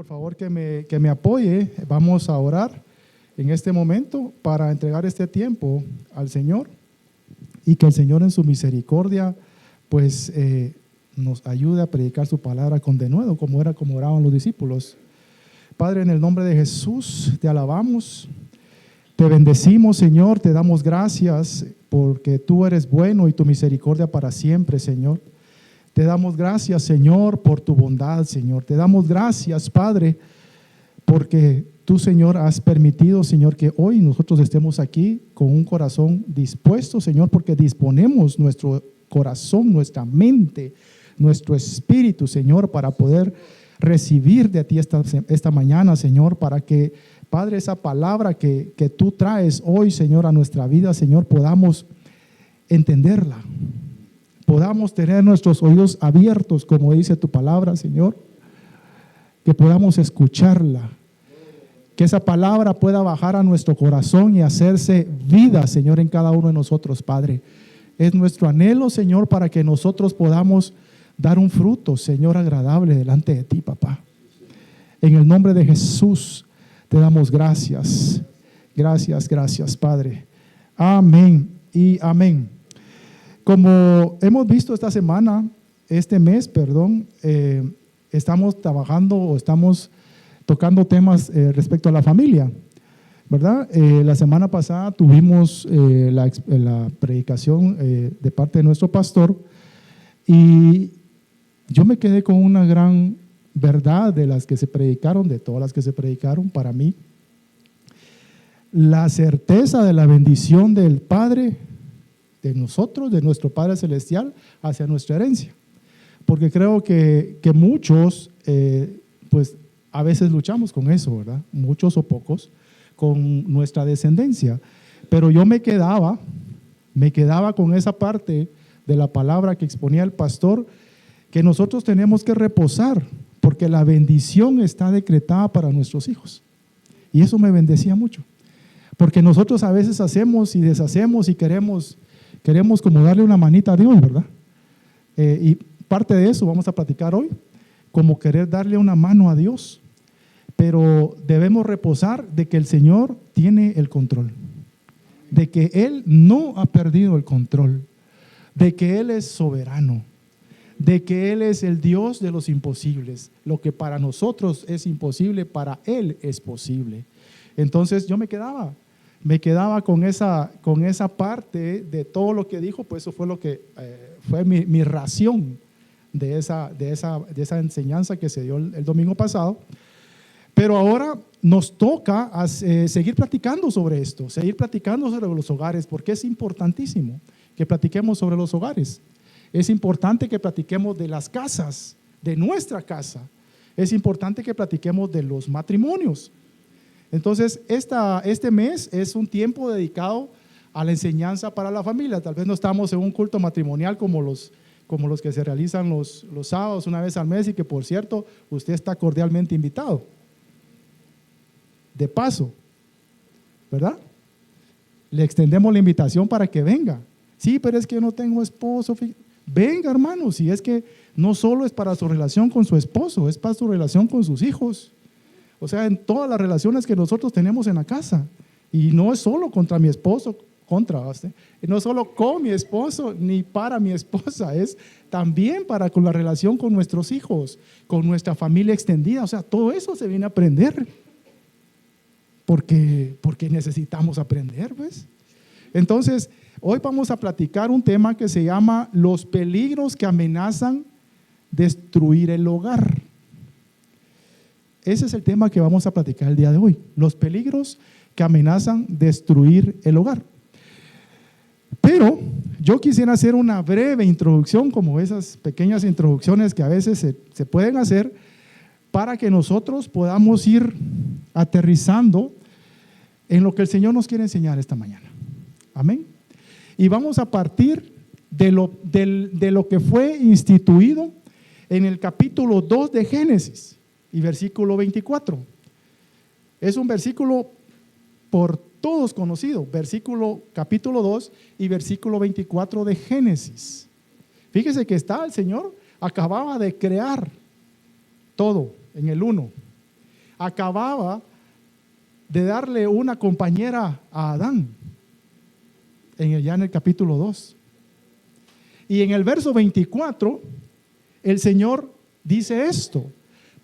favor que me apoye. Vamos a orar en este momento para entregar este tiempo al Señor y que el Señor en su misericordia pues nos ayude a predicar su palabra con denuedo, como oraban los discípulos. Padre, en el nombre de Jesús te alabamos, te bendecimos, Señor, te damos gracias porque tú eres bueno y tu misericordia para siempre, Señor. Te damos gracias, Señor, por tu bondad, Señor. Te damos gracias, Padre, porque tú, Señor, has permitido, Señor, que hoy nosotros estemos aquí con un corazón dispuesto, Señor, porque disponemos nuestro corazón, nuestra mente, nuestro espíritu, Señor, para poder recibir de ti esta mañana, Señor, para que, Padre, esa palabra que tú traes hoy, Señor, a nuestra vida, Señor, podamos entenderla. Podamos tener nuestros oídos abiertos, como dice tu palabra, Señor, que podamos escucharla, que esa palabra pueda bajar a nuestro corazón y hacerse vida, Señor, en cada uno de nosotros, Padre. Es nuestro anhelo, Señor, para que nosotros podamos dar un fruto, Señor, agradable delante de ti, papá. En el nombre de Jesús te damos gracias. Gracias, gracias, Padre. Amén y amén. Como hemos visto este mes, estamos trabajando o estamos tocando temas respecto a la familia, ¿verdad? La semana pasada tuvimos la predicación de parte de nuestro pastor y yo me quedé con una gran verdad de las que se predicaron, de todas las que se predicaron para mí. La certeza de la bendición del Padre, de nosotros, de nuestro Padre Celestial, hacia nuestra herencia. Porque creo que muchos, pues a veces luchamos con eso, ¿verdad? Muchos o pocos, con nuestra descendencia. Pero yo me quedaba con esa parte de la palabra que exponía el pastor, que nosotros tenemos que reposar, porque la bendición está decretada para nuestros hijos. Y eso me bendecía mucho. Porque nosotros a veces hacemos y deshacemos y queremos como darle una manita a Dios, ¿verdad? Y parte de eso vamos a platicar hoy, como querer darle una mano a Dios. Pero debemos reposar de que el Señor tiene el control, de que Él no ha perdido el control, de que Él es soberano, de que Él es el Dios de los imposibles. Lo que para nosotros es imposible, para Él es posible. Entonces yo me quedaba con esa parte de todo lo que dijo, pues eso fue lo que fue mi ración de esa enseñanza que se dio el domingo pasado. Pero ahora nos toca seguir platicando sobre esto, seguir platicando sobre los hogares, porque es importantísimo que platiquemos sobre los hogares. Es importante que platiquemos de las casas, de nuestra casa. Es importante que platiquemos de los matrimonios. Entonces, este mes es un tiempo dedicado a la enseñanza para la familia. Tal vez no estamos en un culto matrimonial como los que se realizan los sábados una vez al mes y que, por cierto, usted está cordialmente invitado. De paso, ¿verdad? Le extendemos la invitación para que venga. Sí, pero es que yo no tengo esposo. Venga, hermano, si es que no solo es para su relación con su esposo, es para su relación con sus hijos. O sea, en todas las relaciones que nosotros tenemos en la casa. Y no es solo contra mi esposo, no solo con mi esposo ni para mi esposa, es también con la relación con nuestros hijos, con nuestra familia extendida. O sea, todo eso se viene a aprender. Porque necesitamos aprender, ¿ves? Entonces, hoy vamos a platicar un tema que se llama los peligros que amenazan destruir el hogar. Ese es el tema que vamos a platicar el día de hoy, los peligros que amenazan destruir el hogar. Pero yo quisiera hacer una breve introducción, como esas pequeñas introducciones que a veces se pueden hacer, para que nosotros podamos ir aterrizando en lo que el Señor nos quiere enseñar esta mañana. Amén. Y vamos a partir de lo que fue instituido en el capítulo 2 de Génesis y versículo 24. Es un versículo por todos conocido, capítulo 2 y versículo 24 de Génesis. Fíjese que el Señor acababa de crear todo en el 1. acababa de darle una compañera a Adán, ya en el capítulo 2. Y en el verso 24, el Señor dice esto: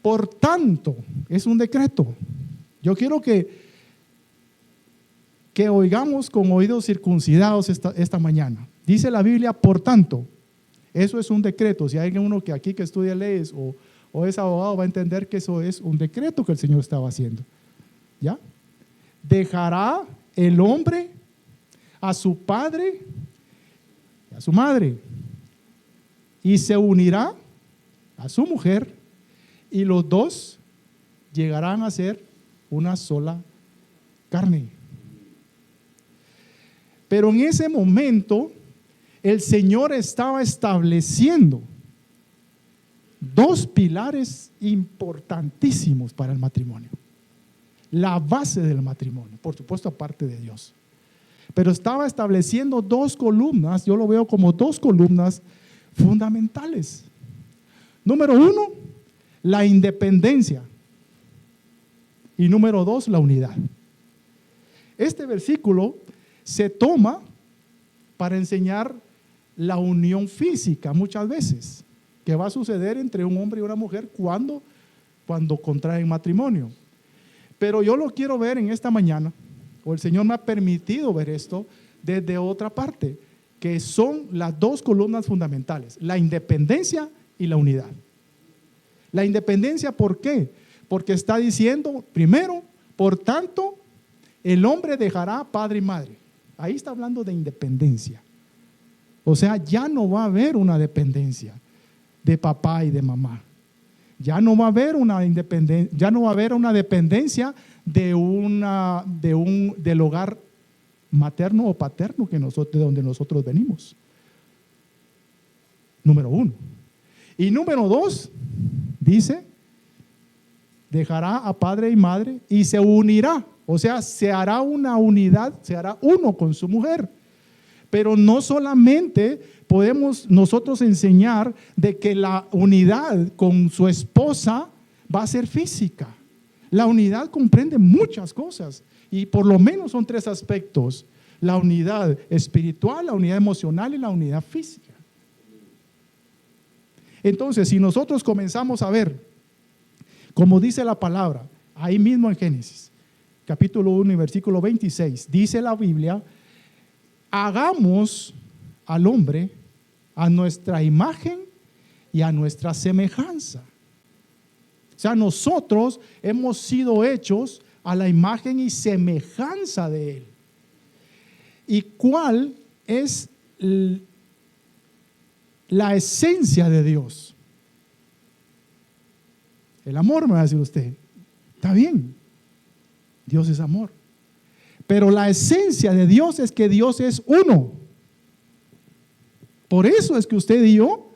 por tanto, es un decreto. Yo quiero que oigamos con oídos circuncidados esta mañana. Dice la Biblia, por tanto. Eso es un decreto. Si hay uno que aquí que estudia leyes o es abogado, va a entender que eso es un decreto que el Señor estaba haciendo. ¿Ya? Dejará el hombre a su padre y a su madre, y se unirá a su mujer, y los dos llegarán a ser una sola carne. Pero en ese momento el Señor estaba estableciendo dos pilares importantísimos para el matrimonio. La base del matrimonio, por supuesto, aparte de Dios. Pero estaba estableciendo dos columnas, yo lo veo como dos columnas fundamentales. Número uno, la independencia. Y número dos, la unidad. Este versículo se toma para enseñar la unión física muchas veces, que va a suceder entre un hombre y una mujer cuando contraen matrimonio. Pero yo lo quiero ver en esta mañana, o el Señor me ha permitido ver esto desde otra parte, que son las dos columnas fundamentales: la independencia y la unidad. La independencia, ¿por qué? Porque está diciendo, primero, por tanto, el hombre dejará padre y madre. Ahí está hablando de independencia. O sea, ya no va a haber una dependencia de papá y de mamá. Ya no va a haber una independencia, ya no va a haber una dependencia del hogar materno o paterno de donde nosotros venimos. Número uno. Y número dos, dice, dejará a padre y madre y se unirá. O sea, se hará una unidad, se hará uno con su mujer. Pero no solamente podemos nosotros enseñar de que la unidad con su esposa va a ser física. La unidad comprende muchas cosas y por lo menos son tres aspectos: la unidad espiritual, la unidad emocional y la unidad física. Entonces, si nosotros comenzamos a ver, como dice la palabra, ahí mismo en Génesis, capítulo 1 y versículo 26, dice la Biblia: hagamos al hombre a nuestra imagen y a nuestra semejanza. O sea, nosotros hemos sido hechos a la imagen y semejanza de Él. ¿Y cuál es la esencia de Dios? El amor, me va a decir usted. Está bien, Dios es amor. Pero la esencia de Dios es que Dios es uno. Por eso es que usted y yo,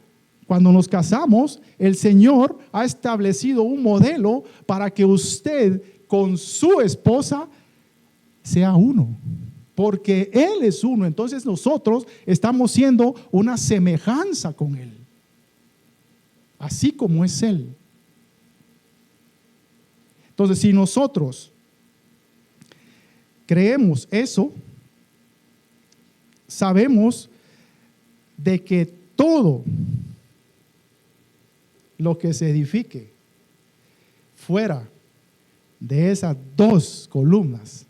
cuando nos casamos, el Señor ha establecido un modelo para que usted con su esposa sea uno. Porque Él es uno, entonces nosotros estamos siendo una semejanza con Él. Así como es Él. Entonces, si nosotros creemos eso, sabemos de que todo lo que se edifique fuera de esas dos columnas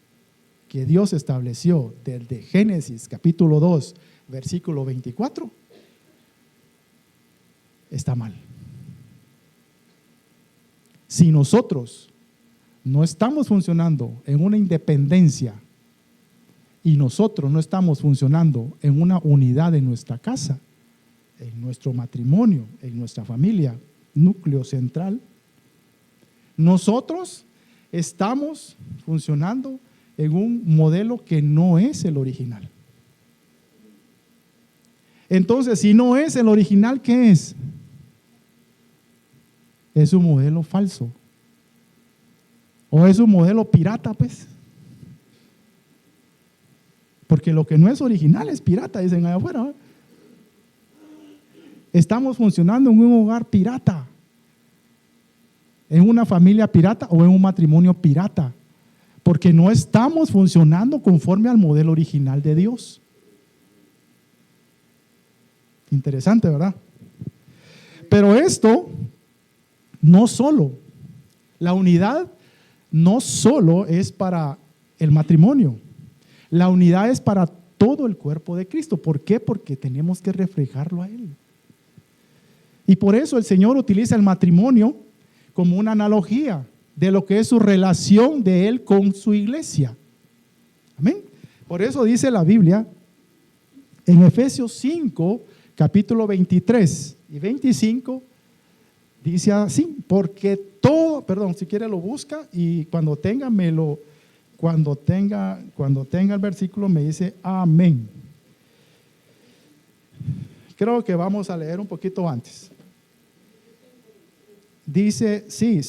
que Dios estableció desde Génesis capítulo 2 versículo 24 está mal. Si nosotros no estamos funcionando en una independencia y nosotros no estamos funcionando en una unidad en nuestra casa, en nuestro matrimonio, en nuestra familia, núcleo central, nosotros estamos funcionando en un modelo que no es el original. Entonces, si no es el original, ¿qué es? Es un modelo falso. ¿O es un modelo pirata, pues? Porque lo que no es original es pirata, dicen allá afuera. Estamos funcionando en un hogar pirata, en una familia pirata o en un matrimonio pirata, porque no estamos funcionando conforme al modelo original de Dios. Interesante, ¿verdad? Pero esto no solo, la unidad no solo es para el matrimonio, la unidad es para todo el cuerpo de Cristo. ¿Por qué? Porque tenemos que reflejarlo a Él. Y por eso el Señor utiliza el matrimonio como una analogía de lo que es su relación de Él con su iglesia. Amén. Por eso dice la Biblia en Efesios 5, capítulo 23 y 25, dice así, porque todo, perdón, si quiere lo busca y cuando tenga el versículo me dice amén. Creo que vamos a leer un poquito antes. Dice, sí,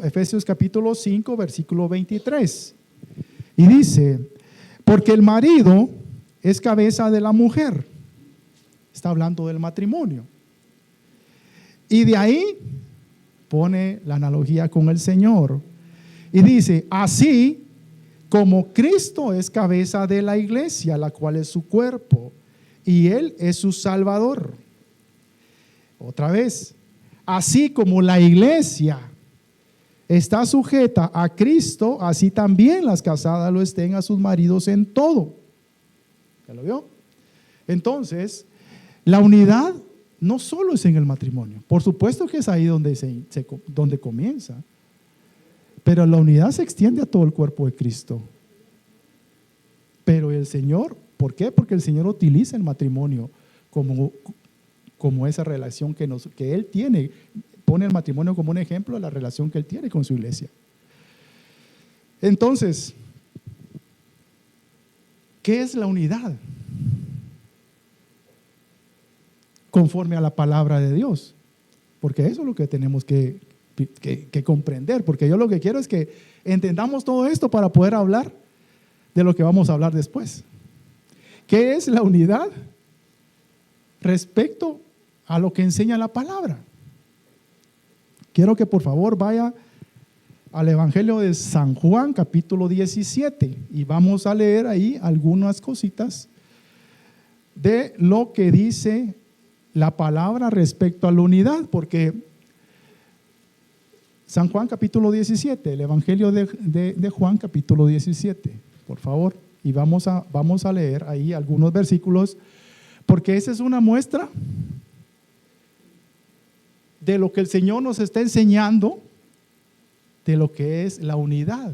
Efesios capítulo 5, versículo 23. Y dice, porque el marido es cabeza de la mujer. Está hablando del matrimonio. Y de ahí pone la analogía con el Señor. Y dice, así como Cristo es cabeza de la iglesia, la cual es su cuerpo, y Él es su Salvador. Otra vez, así como la iglesia está sujeta a Cristo, así también las casadas lo estén a sus maridos en todo. ¿Ya lo vio? Entonces, la unidad no solo es en el matrimonio. Por supuesto que es ahí donde comienza. Pero la unidad se extiende a todo el cuerpo de Cristo. Pero el Señor, ¿por qué? Porque el Señor utiliza el matrimonio como esa relación que Él tiene. Pone el matrimonio como un ejemplo de la relación que Él tiene con su iglesia. Entonces, ¿qué es la unidad? Conforme a la palabra de Dios. Porque eso es lo que tenemos que comprender. Porque yo lo que quiero es que entendamos todo esto para poder hablar de lo que vamos a hablar después. ¿Qué es la unidad respecto a lo que enseña la palabra? Quiero que por favor vaya al Evangelio de San Juan, capítulo 17, y vamos a leer ahí algunas cositas de lo que dice la palabra respecto a la unidad, porque San Juan capítulo 17, el Evangelio de Juan capítulo 17, por favor, y vamos a leer ahí algunos versículos, porque esa es una muestra de lo que el Señor nos está enseñando de lo que es la unidad.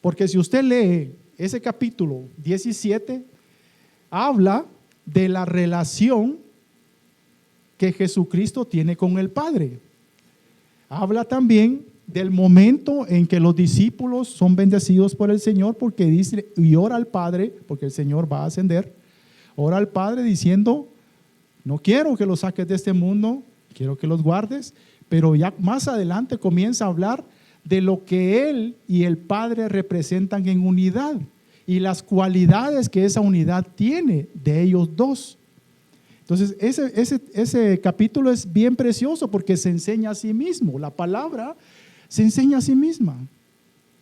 Porque si usted lee ese capítulo 17, habla de la relación que Jesucristo tiene con el Padre. Habla también del momento en que los discípulos son bendecidos por el Señor, porque dice, y ora al Padre, porque el Señor va a ascender, ora al Padre diciendo, no quiero que los saques de este mundo, quiero que los guardes. Pero ya más adelante comienza a hablar de lo que Él y el Padre representan en unidad y las cualidades que esa unidad tiene de ellos dos. Entonces ese capítulo es bien precioso porque se enseña a sí mismo. La palabra se enseña a sí misma.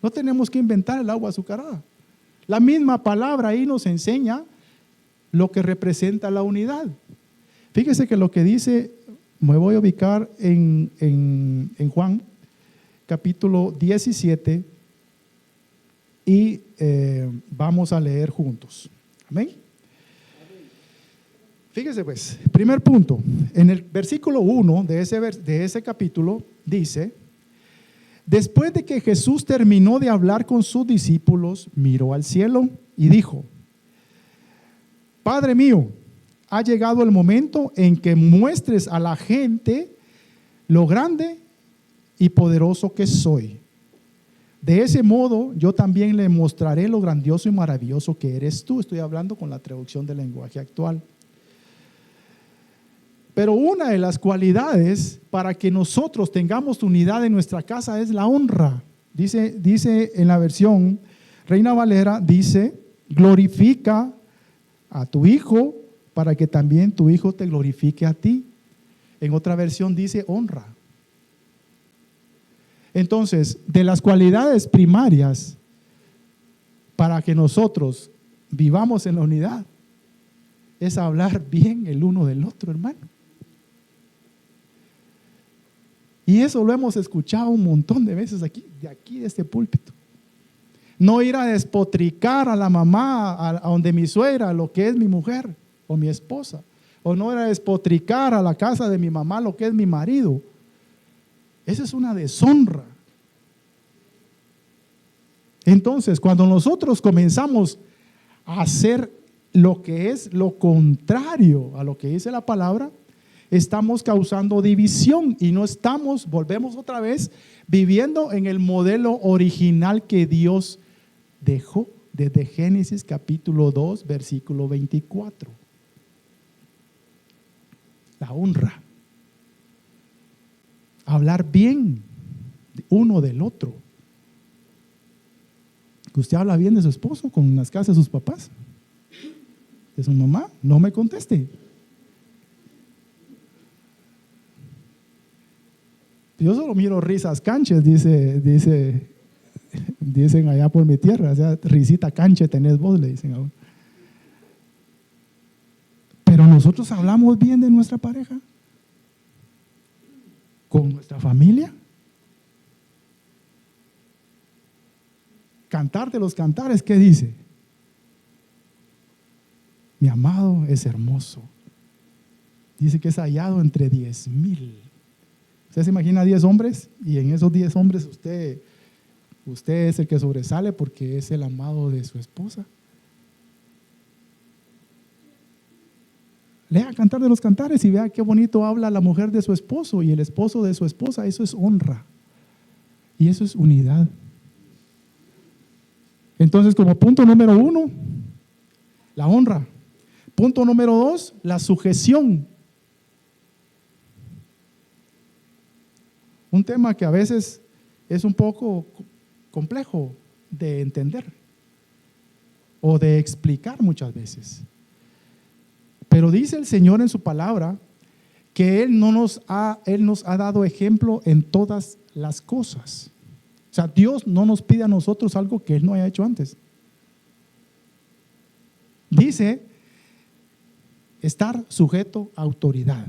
No tenemos que inventar el agua azucarada. La misma palabra ahí nos enseña lo que representa la unidad. Fíjese que lo que dice, me voy a ubicar en Juan capítulo 17 y vamos a leer juntos. Amén. Fíjese pues, primer punto, en el versículo 1 de ese capítulo dice, después de que Jesús terminó de hablar con sus discípulos, miró al cielo y dijo, Padre mío, ha llegado el momento en que muestres a la gente lo grande y poderoso que soy. De ese modo, yo también le mostraré lo grandioso y maravilloso que eres tú. Estoy hablando con la traducción del lenguaje actual. Pero una de las cualidades para que nosotros tengamos unidad en nuestra casa es la honra. Dice en la versión Reina Valera, dice, glorifica a tu hijo para que también tu hijo te glorifique a ti. En otra versión dice honra. Entonces, de las cualidades primarias para que nosotros vivamos en la unidad es hablar bien el uno del otro, hermano. Y eso lo hemos escuchado un montón de veces aquí de este púlpito. No ir a despotricar a la mamá, a donde mi suegra, lo que es mi mujer o mi esposa. O no ir a despotricar a la casa de mi mamá, lo que es mi marido. Esa es una deshonra. Entonces, cuando nosotros comenzamos a hacer lo que es lo contrario a lo que dice la palabra, estamos causando división y no estamos, volvemos otra vez, viviendo en el modelo original que Dios dejó desde Génesis capítulo 2, versículo 24. La honra. Hablar bien uno del otro. Que usted habla bien de su esposo con las casas de sus papás, de su mamá, no me conteste. Yo solo miro risas canches, dicen allá por mi tierra, o sea, risita canche tenés vos, le dicen ahora. Pero nosotros hablamos bien de nuestra pareja, con nuestra familia. Cantar de los cantares, ¿qué dice? Mi amado es hermoso. Dice que es hallado entre 10,000. Usted se imagina 10 hombres y en esos 10 hombres usted es el que sobresale porque es el amado de su esposa. Lea Cantar de los Cantares y vea qué bonito habla la mujer de su esposo y el esposo de su esposa. Eso es honra y eso es unidad. Entonces, como punto número 1, la honra. Punto número 2, la sujeción. Un tema que a veces es un poco complejo de entender o de explicar muchas veces. Pero dice el Señor en su palabra que Él nos ha dado ejemplo en todas las cosas. O sea, Dios no nos pide a nosotros algo que Él no haya hecho antes. Dice estar sujeto a autoridad.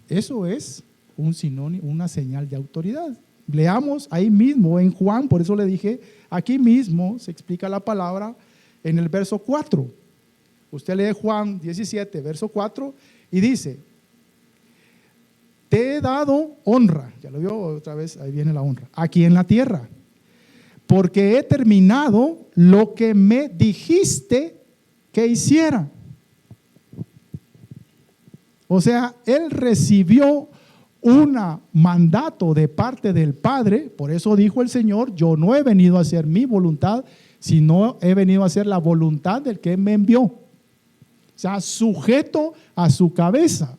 Eso es un sinónimo, una señal de autoridad. Leamos ahí mismo en Juan, por eso le dije, aquí mismo se explica la palabra en el verso 4. Usted lee Juan 17, verso 4, y dice: te he dado honra, ya lo vio otra vez, ahí viene la honra, aquí en la tierra, porque he terminado lo que me dijiste que hiciera. O sea, Él recibió un mandato de parte del Padre, por eso dijo el Señor: yo no he venido a hacer mi voluntad, sino he venido a hacer la voluntad del que me envió. O sea, sujeto a su cabeza,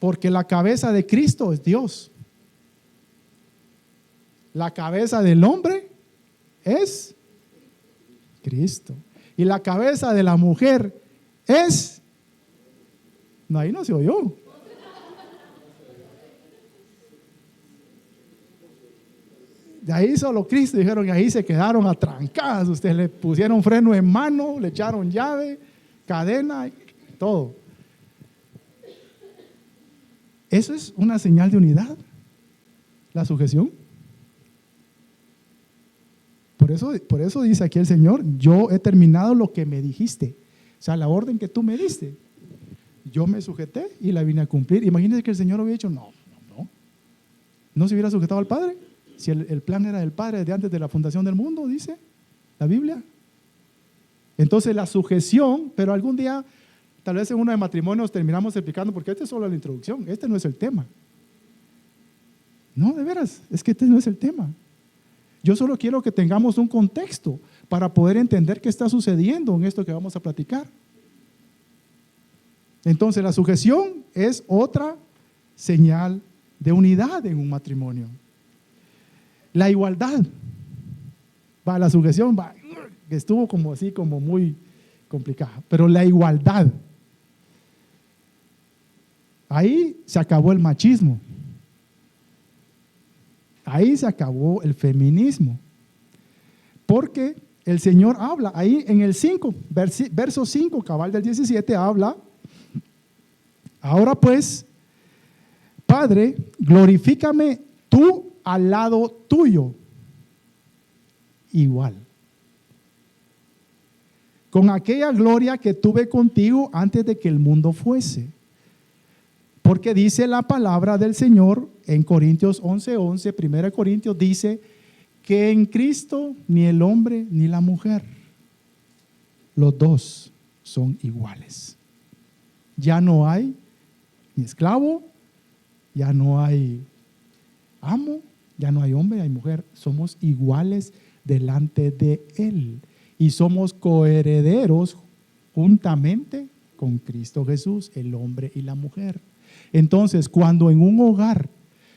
porque la cabeza de Cristo es Dios. La cabeza del hombre es Cristo. Y la cabeza de la mujer es... No, ahí no se oyó. De ahí solo Cristo, dijeron que ahí se quedaron atrancadas. Ustedes le pusieron freno en mano, le echaron llave, cadena, todo. Eso es una señal de unidad, la sujeción. Por eso dice aquí el Señor: yo he terminado lo que me dijiste. O sea, la orden que tú me diste, yo me sujeté y la vine a cumplir. Imagínense que el Señor hubiera dicho: no se hubiera sujetado al Padre. Si el plan era del Padre desde antes de la fundación del mundo, dice la Biblia. Entonces la sujeción, pero algún día, tal vez en uno de matrimonios terminamos explicando, porque esta es solo la introducción, este no es el tema. No, de veras, es que este no es el tema. Yo solo quiero que tengamos un contexto para poder entender qué está sucediendo en esto que vamos a platicar. Entonces la sujeción es otra señal de unidad en un matrimonio. La igualdad, la sujeción estuvo como así, como muy complicada, pero la igualdad, ahí se acabó el machismo. Ahí se acabó el feminismo. Porque el Señor habla ahí en el 5, verso 5, cabal del 17, habla: ahora pues, Padre, glorifícame tú al lado tuyo, igual, con aquella gloria que tuve contigo antes de que el mundo fuese. Porque dice la palabra del Señor en Corintios 11:11, 1 Corintios dice que en Cristo ni el hombre ni la mujer, los dos son iguales. Ya no hay ni esclavo, ya no hay amo, ya no hay hombre, hay mujer. Somos iguales delante de Él y somos coherederos juntamente con Cristo Jesús, el hombre y la mujer. Entonces, cuando en un hogar,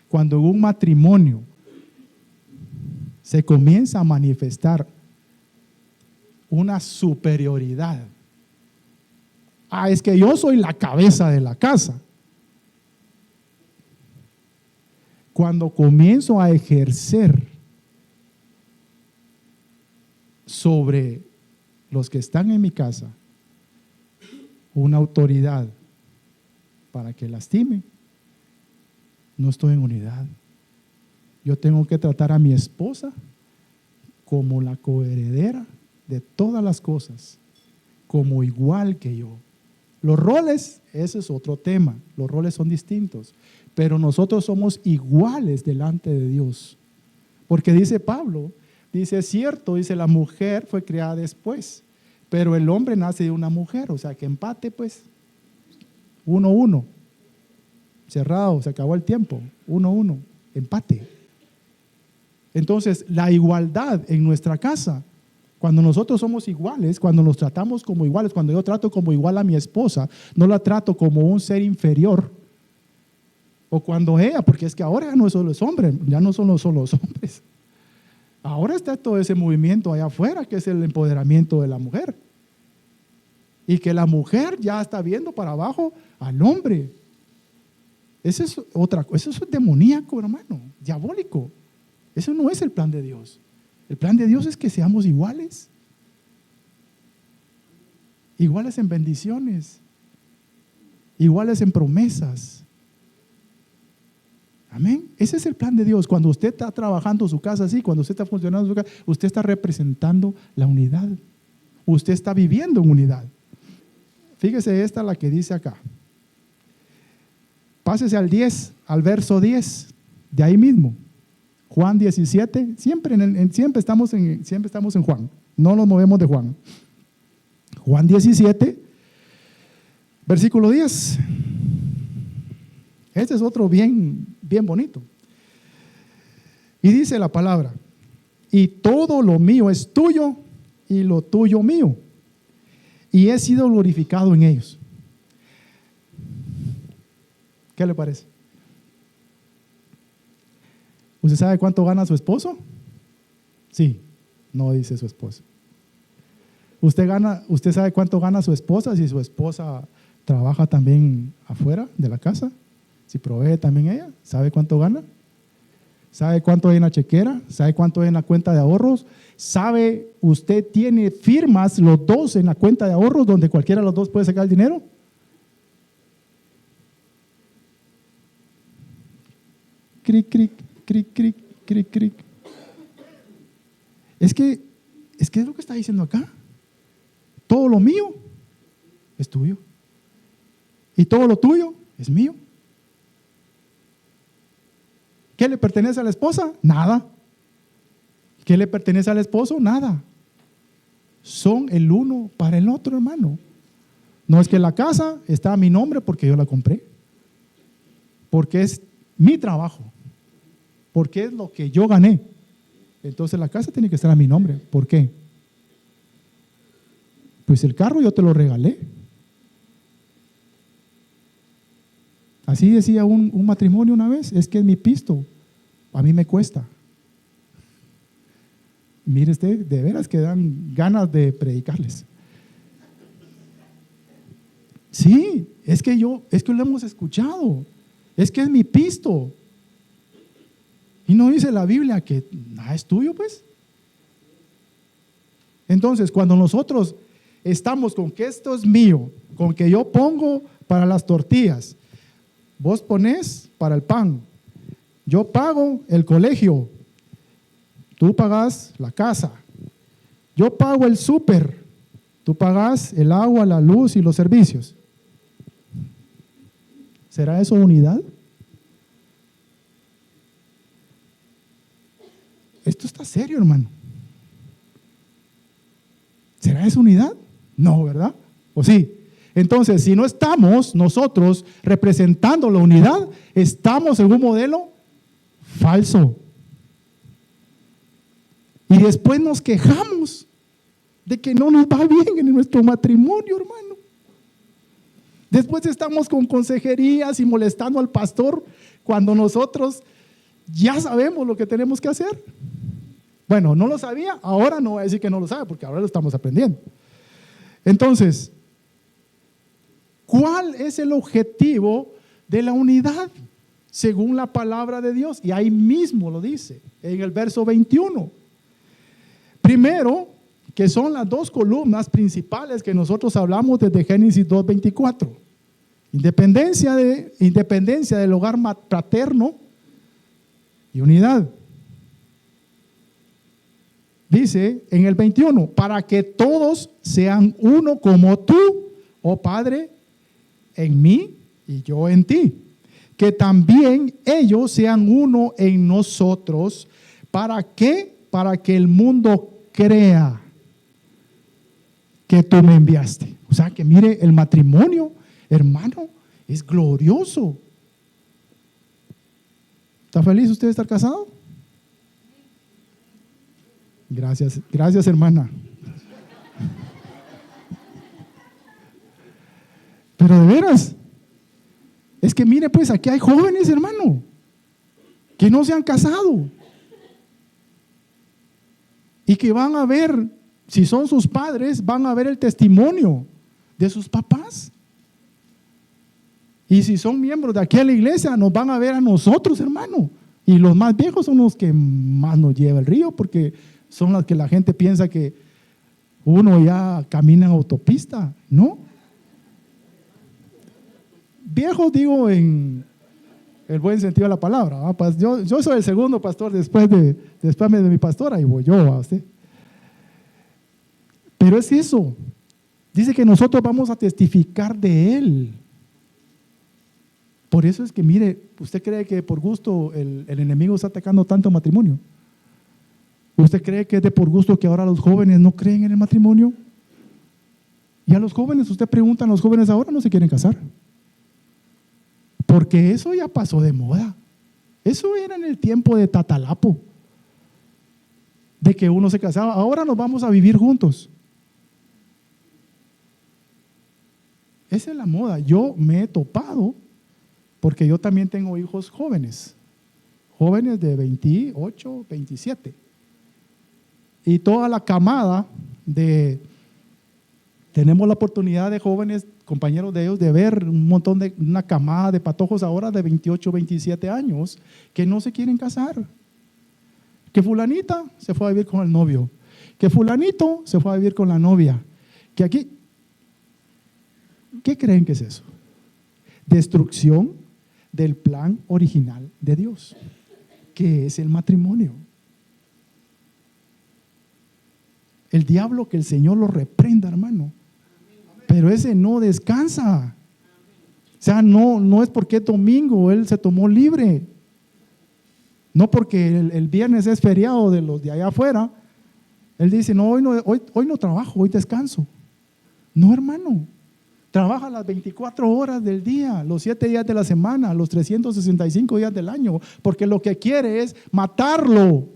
cuando en un matrimonio se comienza a manifestar una superioridad, es que yo soy la cabeza de la casa. Cuando comienzo a ejercer sobre los que están en mi casa una autoridad para que lastime, no estoy en unidad. Yo tengo que tratar a mi esposa como la coheredera de todas las cosas, como igual que yo. Los roles, ese es otro tema, los roles son distintos, pero nosotros somos iguales delante de Dios. Porque dice Pablo, dice, es cierto, dice, la mujer fue creada después, pero el hombre nace de una mujer, o sea que empate pues, 1-1, cerrado, se acabó el tiempo, 1-1, empate. Entonces, la igualdad en nuestra casa, cuando nosotros somos iguales, cuando nos tratamos como iguales, cuando yo trato como igual a mi esposa, no la trato como un ser inferior, o cuando ella, porque es que ahora ya no solo es hombre, ya no son solo los hombres, ahora está todo ese movimiento allá afuera que es el empoderamiento de la mujer, y que la mujer ya está viendo para abajo al hombre. Eso es otra cosa, eso es demoníaco, hermano, diabólico. Eso no es el plan de Dios. El plan de Dios es que seamos iguales. Iguales en bendiciones. Iguales en promesas. Amén. Ese es el plan de Dios. Cuando usted está trabajando su casa así, cuando usted está funcionando su casa, usted está representando la unidad. Usted está viviendo en unidad. Fíjese esta la que dice acá. Pásese al 10, al verso 10, de ahí mismo. Juan 17, siempre estamos en Juan, no nos movemos de Juan. Juan 17, versículo 10. Este es otro bien bonito. Y dice la palabra: y todo lo mío es tuyo y lo tuyo mío, y he sido glorificado en ellos. ¿Qué le parece? ¿Usted sabe cuánto gana su esposo? Sí, no dice su esposo. ¿Usted sabe cuánto gana su esposa si su esposa trabaja también afuera de la casa? Si provee también ella, ¿sabe cuánto gana? ¿Sabe cuánto hay en la chequera? ¿Sabe cuánto hay en la cuenta de ahorros? ¿Sabe, usted tiene firmas los dos en la cuenta de ahorros donde cualquiera de los dos puede sacar el dinero? Cric, cric. Cric, cric, cric, cric. Es que es lo que está diciendo acá. Todo lo mío es tuyo. Y todo lo tuyo es mío. ¿Qué le pertenece a la esposa? Nada. ¿Qué le pertenece al esposo? Nada. Son el uno para el otro, hermano. No es que la casa está a mi nombre porque yo la compré. Porque es mi trabajo. Porque es lo que yo gané. Entonces la casa tiene que estar a mi nombre. ¿Por qué? Pues el carro yo te lo regalé. Así decía un matrimonio una vez: es que es mi pisto, a mí me cuesta. Mire usted, de veras que dan ganas de predicarles. Sí, es que lo hemos escuchado. Es que es mi pisto. Y no dice la Biblia que nada es tuyo, pues. Entonces, cuando nosotros estamos con que esto es mío, con que yo pongo para las tortillas, vos ponés para el pan, yo pago el colegio, tú pagas la casa, yo pago el súper, tú pagas el agua, la luz y los servicios. ¿Será eso unidad? Esto está serio, hermano. ¿Será eso unidad? No, ¿verdad? ¿O sí? Entonces, si no estamos nosotros representando la unidad, estamos en un modelo falso. Y después nos quejamos de que no nos va bien en nuestro matrimonio, hermano. Después estamos con consejerías y molestando al pastor cuando nosotros ya sabemos lo que tenemos que hacer. Bueno, no lo sabía, ahora no voy a decir que no lo sabe, porque ahora lo estamos aprendiendo. Entonces, ¿cuál es el objetivo de la unidad? Según la palabra de Dios, y ahí mismo lo dice, en el verso 21. Primero, que son las dos columnas principales que nosotros hablamos desde Génesis 2:24. Independencia del hogar paterno y unidad. Dice en el 21, para que todos sean uno como tú, oh Padre, en mí y yo en ti. Que también ellos sean uno en nosotros. ¿Para qué? Para que el mundo crea que tú me enviaste. O sea, que mire, el matrimonio, hermano, es glorioso. ¿Está feliz usted de estar casado? Gracias, gracias, hermana. Pero de veras, es que mire, pues aquí hay jóvenes, hermano, que no se han casado y que van a ver, si son sus padres, van a ver el testimonio de sus papás. Y si son miembros de aquí a la iglesia, nos van a ver a nosotros, hermano. Y los más viejos son los que más nos lleva el río, porque son los que la gente piensa que uno ya camina en autopista, ¿no? Viejos digo en el buen sentido de la palabra, ¿va? Yo soy el segundo pastor después de mi pastora y voy yo a usted. Pero es eso, dice que nosotros vamos a testificar de Él. Por eso es que mire, ¿usted cree que por gusto el enemigo está atacando tanto matrimonio? ¿Usted cree que es de por gusto que ahora los jóvenes no creen en el matrimonio? Y a los jóvenes, usted pregunta, a los jóvenes ahora no se quieren casar. Porque eso ya pasó de moda. Eso era en el tiempo de Tatalapo, de que uno se casaba. Ahora nos vamos a vivir juntos. Esa es la moda. Yo me he topado, porque yo también tengo hijos jóvenes de 28, 27. Y toda la camada tenemos la oportunidad de jóvenes, compañeros de ellos, de ver una camada de patojos ahora de 28, 27 años que no se quieren casar. Que fulanita se fue a vivir con el novio, que fulanito se fue a vivir con la novia, que aquí, ¿qué creen que es eso? Destrucción del plan original de Dios, que es el matrimonio. El diablo, que el Señor lo reprenda, hermano. Pero ese no descansa. O sea, no es porque es domingo, él se tomó libre. No porque el viernes es feriado de los de allá afuera. Él dice, no, hoy no trabajo, hoy descanso. No, hermano. Trabaja las 24 horas del día, los 7 días de la semana, los 365 días del año, porque lo que quiere es matarlo.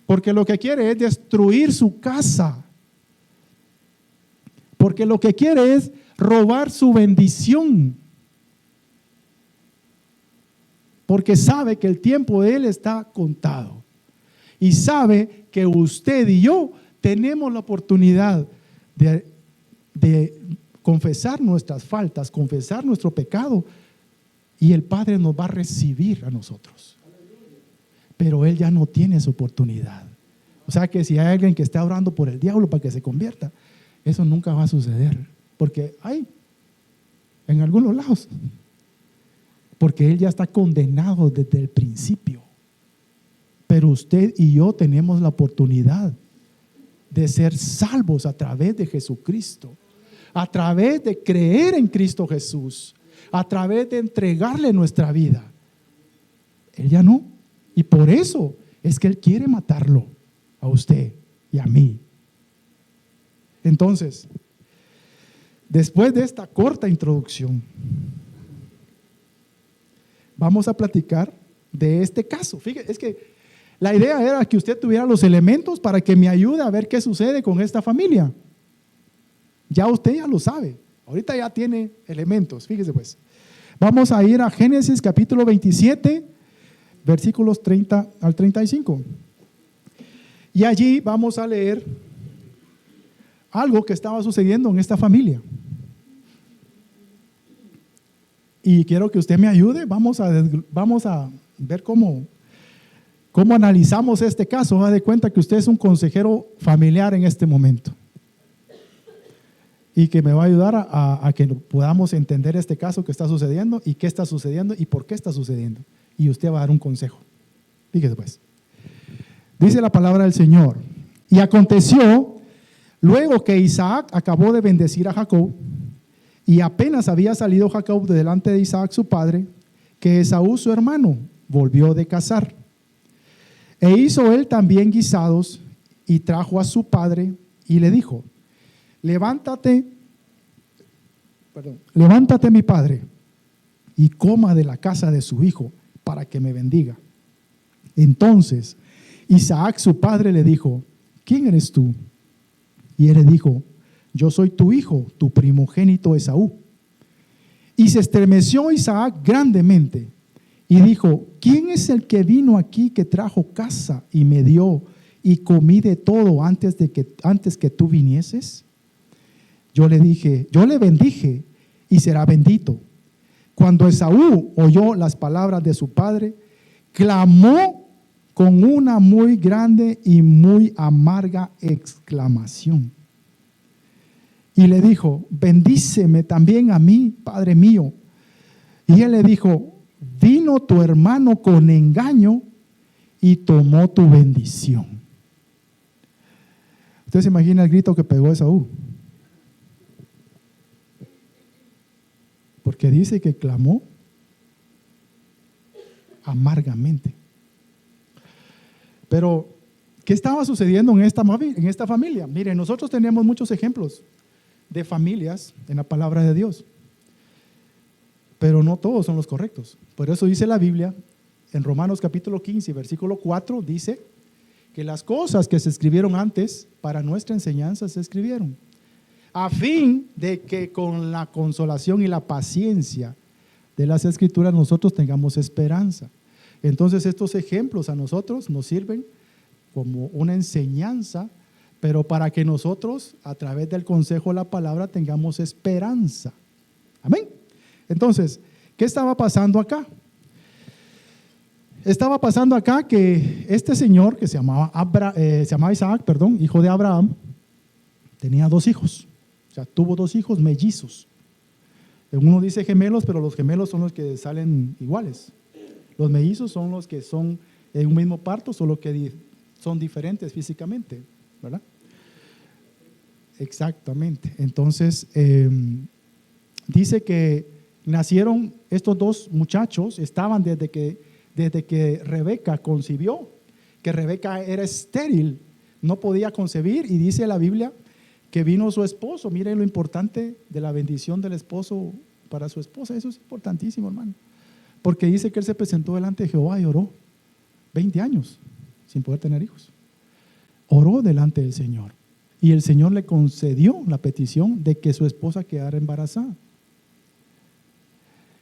Porque lo que quiere es destruir su casa. Porque lo que quiere es robar su bendición. Porque sabe que el tiempo de él está contado. Y sabe que usted y yo tenemos la oportunidad de confesar nuestras faltas, confesar nuestro pecado y el Padre nos va a recibir a nosotros. Pero Él ya no tiene esa oportunidad. O sea que si hay alguien que está orando por el diablo para que se convierta, eso nunca va a suceder. Porque hay en algunos lados. Porque Él ya está condenado desde el principio. Pero usted y yo tenemos la oportunidad de ser salvos a través de Jesucristo, a través de creer en Cristo Jesús, a través de entregarle nuestra vida. Él ya no. Y por eso es que Él quiere matarlo a usted y a mí. Entonces, después de esta corta introducción, vamos a platicar de este caso. Fíjese, es que la idea era que usted tuviera los elementos para que me ayude a ver qué sucede con esta familia. Ya usted ya lo sabe. Ahorita ya tiene elementos. Fíjese pues. Vamos a ir a Génesis capítulo 27, versículos 30 al 35. Y allí vamos a leer algo que estaba sucediendo en esta familia. Y quiero que usted me ayude. Vamos a ver cómo analizamos este caso. Da de cuenta que usted es un consejero familiar en este momento. Y que me va a ayudar a que podamos entender este caso que está sucediendo y qué está sucediendo y por qué está sucediendo. Y usted va a dar un consejo. Fíjese pues. Dice la palabra del Señor. Y aconteció, luego que Isaac acabó de bendecir a Jacob, y apenas había salido Jacob de delante de Isaac su padre, que Esaú su hermano volvió de cazar. E hizo él también guisados y trajo a su padre y le dijo: levántate mi padre, y coma de la casa de su hijo para que me bendiga. Entonces Isaac su padre le dijo: ¿quién eres tú? Y él le dijo: yo soy tu hijo, tu primogénito Esaú. Y se estremeció Isaac grandemente y dijo: ¿quién es el que vino aquí que trajo caza y me dio y comí de todo antes que tú vinieses? Yo le bendije y será bendito. Cuando Esaú oyó las palabras de su padre, clamó con una muy grande y muy amarga exclamación. Y le dijo: bendíceme también a mí, padre mío. Y él le dijo: vino tu hermano con engaño y tomó tu bendición. Usted se imagina el grito que pegó Esaú. Porque dice que clamó amargamente. Pero, ¿qué estaba sucediendo en esta familia? Miren, nosotros tenemos muchos ejemplos de familias en la palabra de Dios, pero no todos son los correctos. Por eso dice la Biblia en Romanos capítulo 15, versículo 4, dice que las cosas que se escribieron antes para nuestra enseñanza se escribieron, a fin de que con la consolación y la paciencia de las Escrituras nosotros tengamos esperanza. Entonces estos ejemplos a nosotros nos sirven como una enseñanza, pero para que nosotros a través del consejo de la palabra tengamos esperanza. Amén. Entonces, ¿qué estaba pasando acá? Estaba pasando acá que este señor que se llamaba Isaac, hijo de Abraham, tenía 2 hijos. O sea, tuvo 2 hijos mellizos. Uno dice gemelos, pero los gemelos son los que salen iguales. Los mellizos son los que son en un mismo parto, solo que son diferentes físicamente, ¿verdad? Exactamente. Entonces, dice que nacieron estos 2 muchachos, estaban desde que Rebeca concibió, que Rebeca era estéril, no podía concebir, y dice la Biblia que vino su esposo. Miren lo importante de la bendición del esposo para su esposa. Eso es importantísimo, hermano, porque dice que él se presentó delante de Jehová y oró 20 años sin poder tener hijos. Oró delante del Señor y el Señor le concedió la petición de que su esposa quedara embarazada.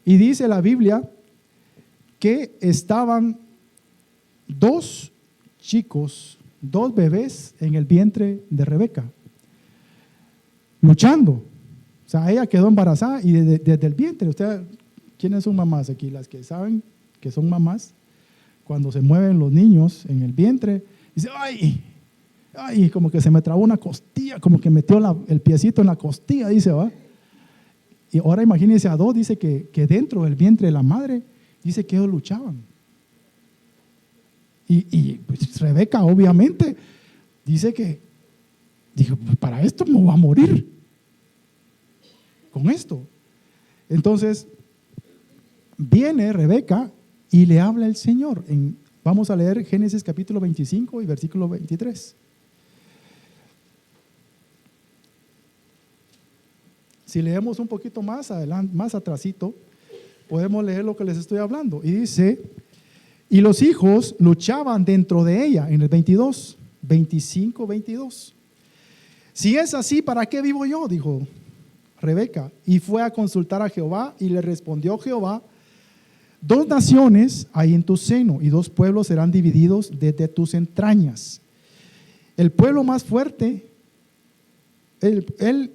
Y dice la Biblia que estaban 2 chicos, 2 bebés en el vientre de Rebeca, luchando. O sea, ella quedó embarazada y desde el vientre, usted ¿Quiénes son mamás aquí? Las que saben que son mamás, cuando se mueven los niños en el vientre, dice, ¡ay! ¡Ay! Como que se me trabó una costilla, como que metió el piecito en la costilla, dice, ¿va? Y ahora imagínense a dos, dice que dentro del vientre de la madre, dice que ellos luchaban. Y pues Rebeca, obviamente, dice que, dijo, para esto me voy a morir. Con esto. Entonces, viene Rebeca y le habla el Señor. Vamos a leer Génesis capítulo 25 y versículo 23. Si leemos un poquito más adelante, más atrasito, podemos leer lo que les estoy hablando. Y dice, y los hijos luchaban dentro de ella, en el 22, 25, 22. Si es así, ¿para qué vivo yo? Dijo Rebeca, y fue a consultar a Jehová, y le respondió Jehová, 2 naciones hay en tu seno, y 2 pueblos serán divididos desde tus entrañas. El pueblo más fuerte,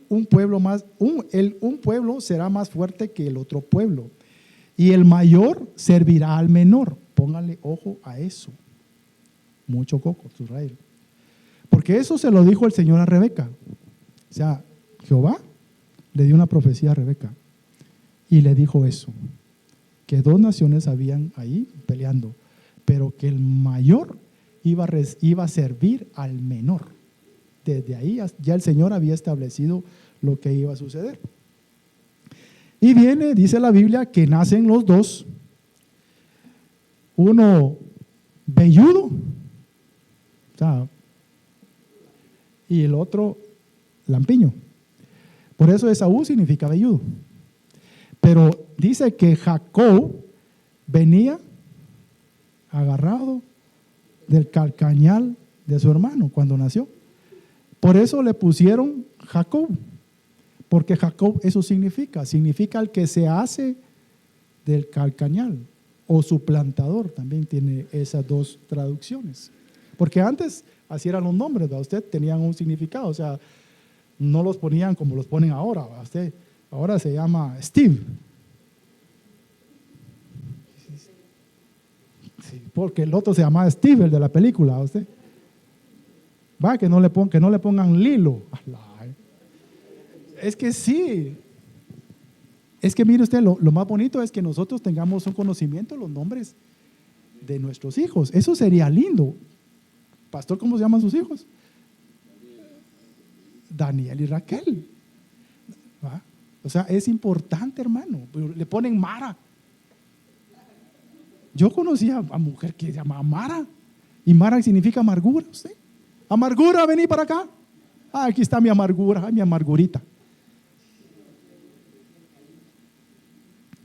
un pueblo será más fuerte que el otro pueblo, y el mayor servirá al menor. Póngale ojo a eso. Mucho coco, Israel. Porque eso se lo dijo el Señor a Rebeca. O sea, Jehová le dio una profecía a Rebeca y le dijo eso, que 2 naciones habían ahí peleando, pero que el mayor iba a servir al menor. Desde ahí ya el Señor había establecido lo que iba a suceder. Y viene, dice la Biblia, que nacen los dos, uno velludo, o sea, y el otro lampiño. Por eso Esaú significa velludo. Pero dice que Jacob venía agarrado del calcañal de su hermano cuando nació. Por eso le pusieron Jacob, porque Jacob eso significa el que se hace del calcañal, o suplantador, también tiene esas 2 traducciones. Porque antes así eran los nombres, ¿verdad? Usted tenían un significado, o sea, no los ponían como los ponen ahora, ¿verdad? Usted ahora se llama Steve. Sí, porque el otro se llamaba Steve, el de la película, ¿usted? Va, que no le pongan Lilo. Es que sí. Es que mire usted, lo más bonito es que nosotros tengamos un conocimiento de los nombres de nuestros hijos. Eso sería lindo. Pastor, ¿cómo se llaman sus hijos? Daniel y Raquel. ¿Va? O sea, es importante, hermano. Le ponen Mara. Yo conocí a mujer que se llama Mara. Y Mara significa amargura. ¿Usted? Amargura, vení para acá. Ah, aquí está mi amargura, mi amargurita.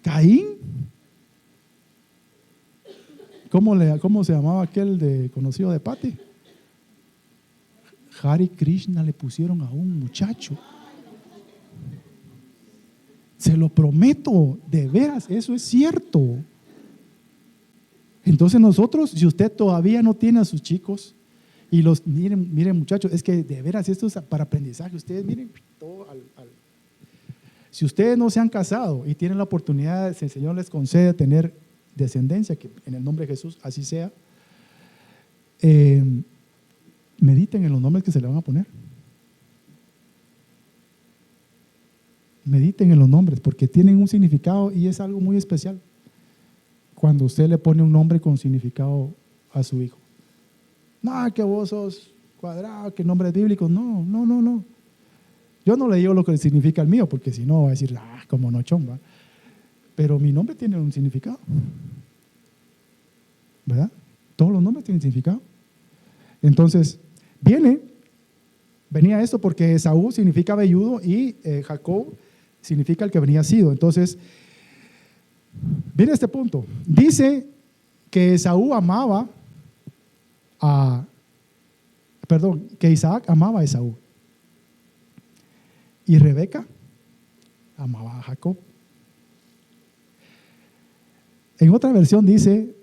Caín. ¿Cómo se llamaba aquel conocido de Pati? Hare Krishna le pusieron a un muchacho. Se lo prometo, de veras, eso es cierto. Entonces nosotros, si usted todavía no tiene a sus chicos, y miren muchachos, es que de veras esto es para aprendizaje. Ustedes miren todo si ustedes no se han casado y tienen la oportunidad, si el Señor les concede tener descendencia, que en el nombre de Jesús así sea, mediten en los nombres que se le van a poner. Mediten en los nombres porque tienen un significado y es algo muy especial cuando usted le pone un nombre con significado a su hijo. No, que vos sos cuadrado, que nombres bíblicos. No. Yo no le digo lo que significa el mío, porque si no va a decir, como no chomba. Pero mi nombre tiene un significado, ¿verdad? Todos los nombres tienen significado. Entonces, venía esto porque Esaú significa velludo y Jacob significa el que venía sido. Entonces, viene este punto. Dice que que Isaac amaba a Esaú. Y Rebeca amaba a Jacob. En otra versión dice,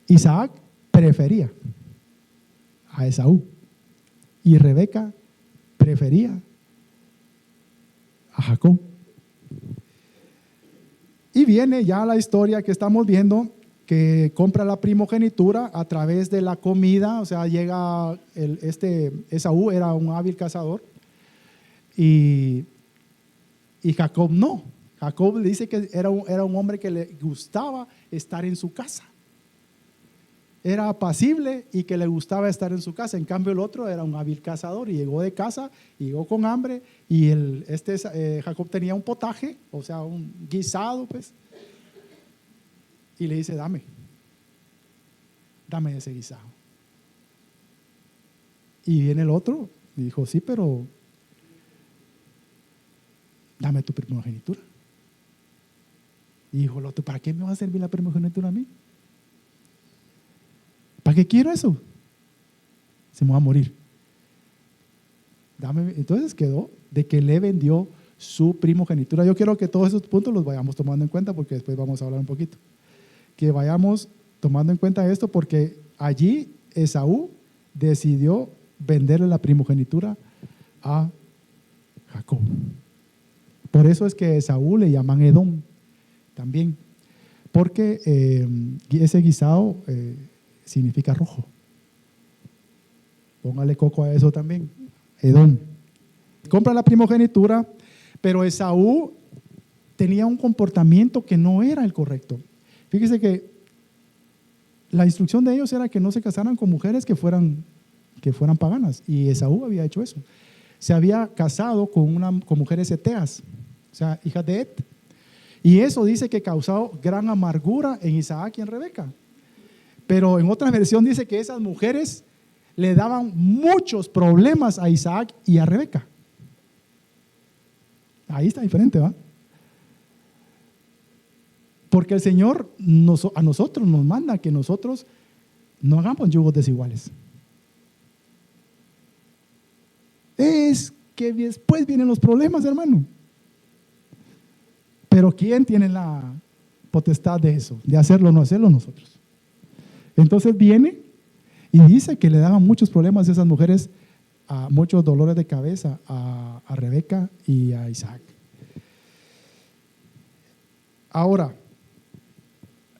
Isaac prefería a Esaú y Rebeca prefería a Jacob. Y viene ya la historia que estamos viendo, que compra la primogenitura a través de la comida. O sea, llega Esaú era un hábil cazador y Jacob no. Jacob dice que era un hombre que le gustaba estar en su casa. Era apacible y que le gustaba estar en su casa. En cambio el otro era un hábil cazador y llegó de casa, llegó con hambre y Jacob tenía un potaje, o sea, un guisado, pues, y le dice: dame ese guisado. Y viene el otro y dijo: sí, pero dame tu primogenitura. Y dijo el otro: ¿para qué me va a servir la primogenitura a mí? ¿Para qué quiero eso? Se me va a morir. Entonces quedó de que le vendió su primogenitura. Yo quiero que todos esos puntos los vayamos tomando en cuenta, porque después vamos a hablar un poquito. Que vayamos tomando en cuenta esto, porque allí Esaú decidió venderle la primogenitura a Jacob. Por eso es que a Esaú le llaman Edom también, porque ese guisado significa rojo. Póngale coco a eso también. Edom. Compra la primogenitura, pero Esaú tenía un comportamiento que no era el correcto. Fíjese que la instrucción de ellos era que no se casaran con mujeres que fueran paganas, y Esaú había hecho eso. Se había casado con mujeres eteas, o sea, hijas de Et, y eso dice que causó gran amargura en Isaac y en Rebeca. Pero en otra versión dice que esas mujeres le daban muchos problemas a Isaac y a Rebeca. Ahí está diferente, ¿va? Porque el Señor a nosotros nos manda que nosotros no hagamos yugos desiguales. Es que después vienen los problemas, hermano. Pero ¿quién tiene la potestad de eso? De hacerlo o no hacerlo, nosotros. Entonces viene y dice que le daban muchos problemas a esas mujeres, muchos dolores de cabeza a Rebeca y a Isaac. Ahora,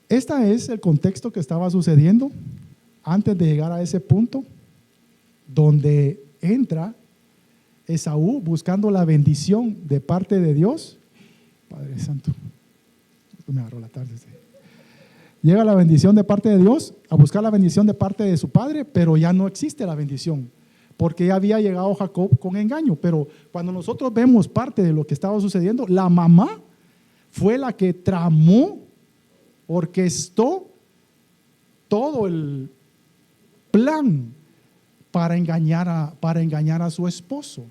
este es el contexto que estaba sucediendo antes de llegar a ese punto donde entra Esaú buscando la bendición de parte de Dios. Padre Santo, me agarró la tarde. Llega la bendición de parte de Dios, a buscar la bendición de parte de su padre, pero ya no existe la bendición, porque ya había llegado Jacob con engaño. Pero cuando nosotros vemos parte de lo que estaba sucediendo, la mamá fue la que tramó, orquestó todo el plan para engañar a su esposo.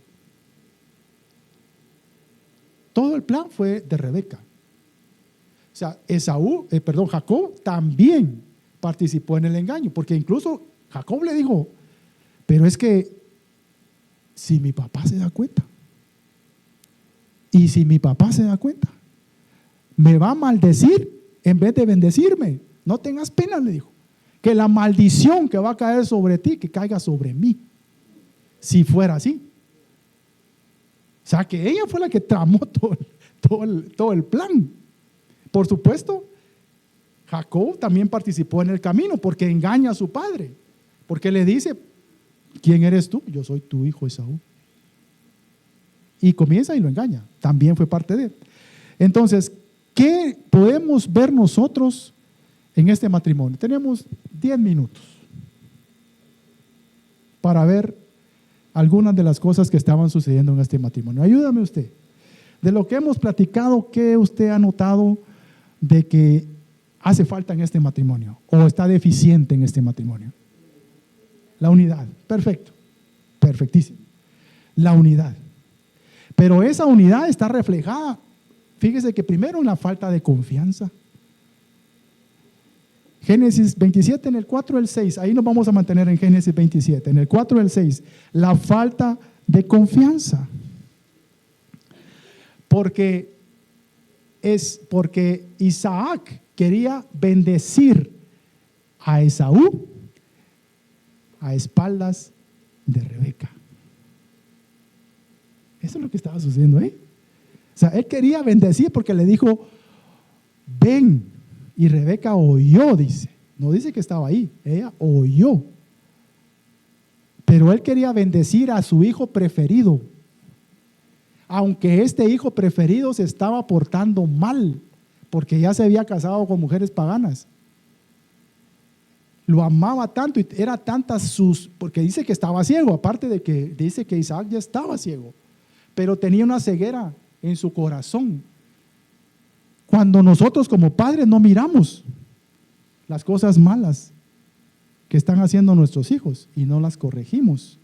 Todo el plan fue de Rebeca. O sea, Jacob también participó en el engaño, porque incluso Jacob le dijo: pero es que si mi papá se da cuenta, y si mi papá se da cuenta, me va a maldecir en vez de bendecirme. No tengas pena, le dijo, que la maldición que va a caer sobre ti, que caiga sobre mí, si fuera así. O sea, que ella fue la que tramó todo el plan. Por supuesto, Jacob también participó en el camino, porque engaña a su padre, porque le dice: ¿quién eres tú? Yo soy tu hijo Esaú. Y comienza y lo engaña. También fue parte de él. Entonces, ¿qué podemos ver nosotros en este matrimonio? Tenemos 10 minutos para ver algunas de las cosas que estaban sucediendo en este matrimonio. Ayúdame usted. De lo que hemos platicado, ¿qué usted ha notado de que hace falta en este matrimonio o está deficiente en este matrimonio? La unidad. Perfecto. Perfectísimo. La unidad. Pero esa unidad está reflejada, fíjese, que primero en la falta de confianza. Génesis 27, en el 4 y el 6, ahí nos vamos a mantener en Génesis 27, en el 4 y el 6, la falta de confianza. Porque Isaac quería bendecir a Esaú a espaldas de Rebeca. Eso es lo que estaba sucediendo ahí. O sea, él quería bendecir porque le dijo: ven. Y Rebeca oyó, dice. No dice que estaba ahí, ella oyó. Pero él quería bendecir a su hijo preferido, aunque este hijo preferido se estaba portando mal, porque ya se había casado con mujeres paganas. Lo amaba tanto y era tantas porque dice que estaba ciego, aparte de que dice que Isaac ya estaba ciego, pero tenía una ceguera en su corazón. Cuando nosotros como padres no miramos las cosas malas que están haciendo nuestros hijos y no las corregimos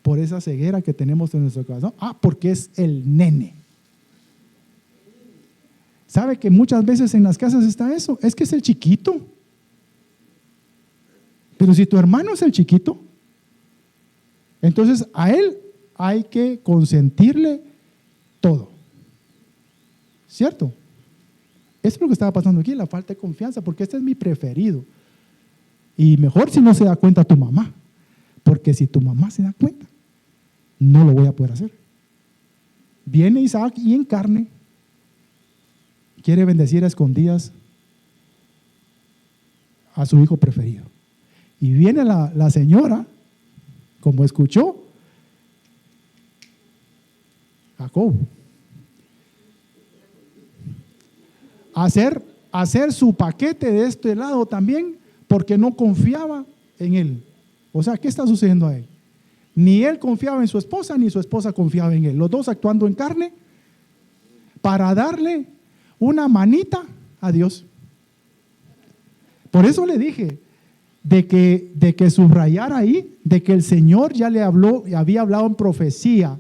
por esa ceguera que tenemos en nuestro corazón. Porque es el nene. ¿Sabe que muchas veces en las casas está eso? Es que es el chiquito. Pero si tu hermano es el chiquito, entonces a él hay que consentirle todo. ¿Cierto? Eso es lo que estaba pasando aquí, la falta de confianza, porque este es mi preferido. Y mejor si no se da cuenta tu mamá, porque si tu mamá se da cuenta, no lo voy a poder hacer. Viene Isaac y en carne quiere bendecir a escondidas a su hijo preferido. Y viene la señora, como escuchó, Jacob, hacer su paquete de este lado también, porque no confiaba en él. O sea, ¿qué está sucediendo ahí? Ni él confiaba en su esposa, ni su esposa confiaba en él. Los dos actuando en carne para darle una manita a Dios. Por eso le dije de que subrayar ahí, de que el Señor ya le había hablado en profecía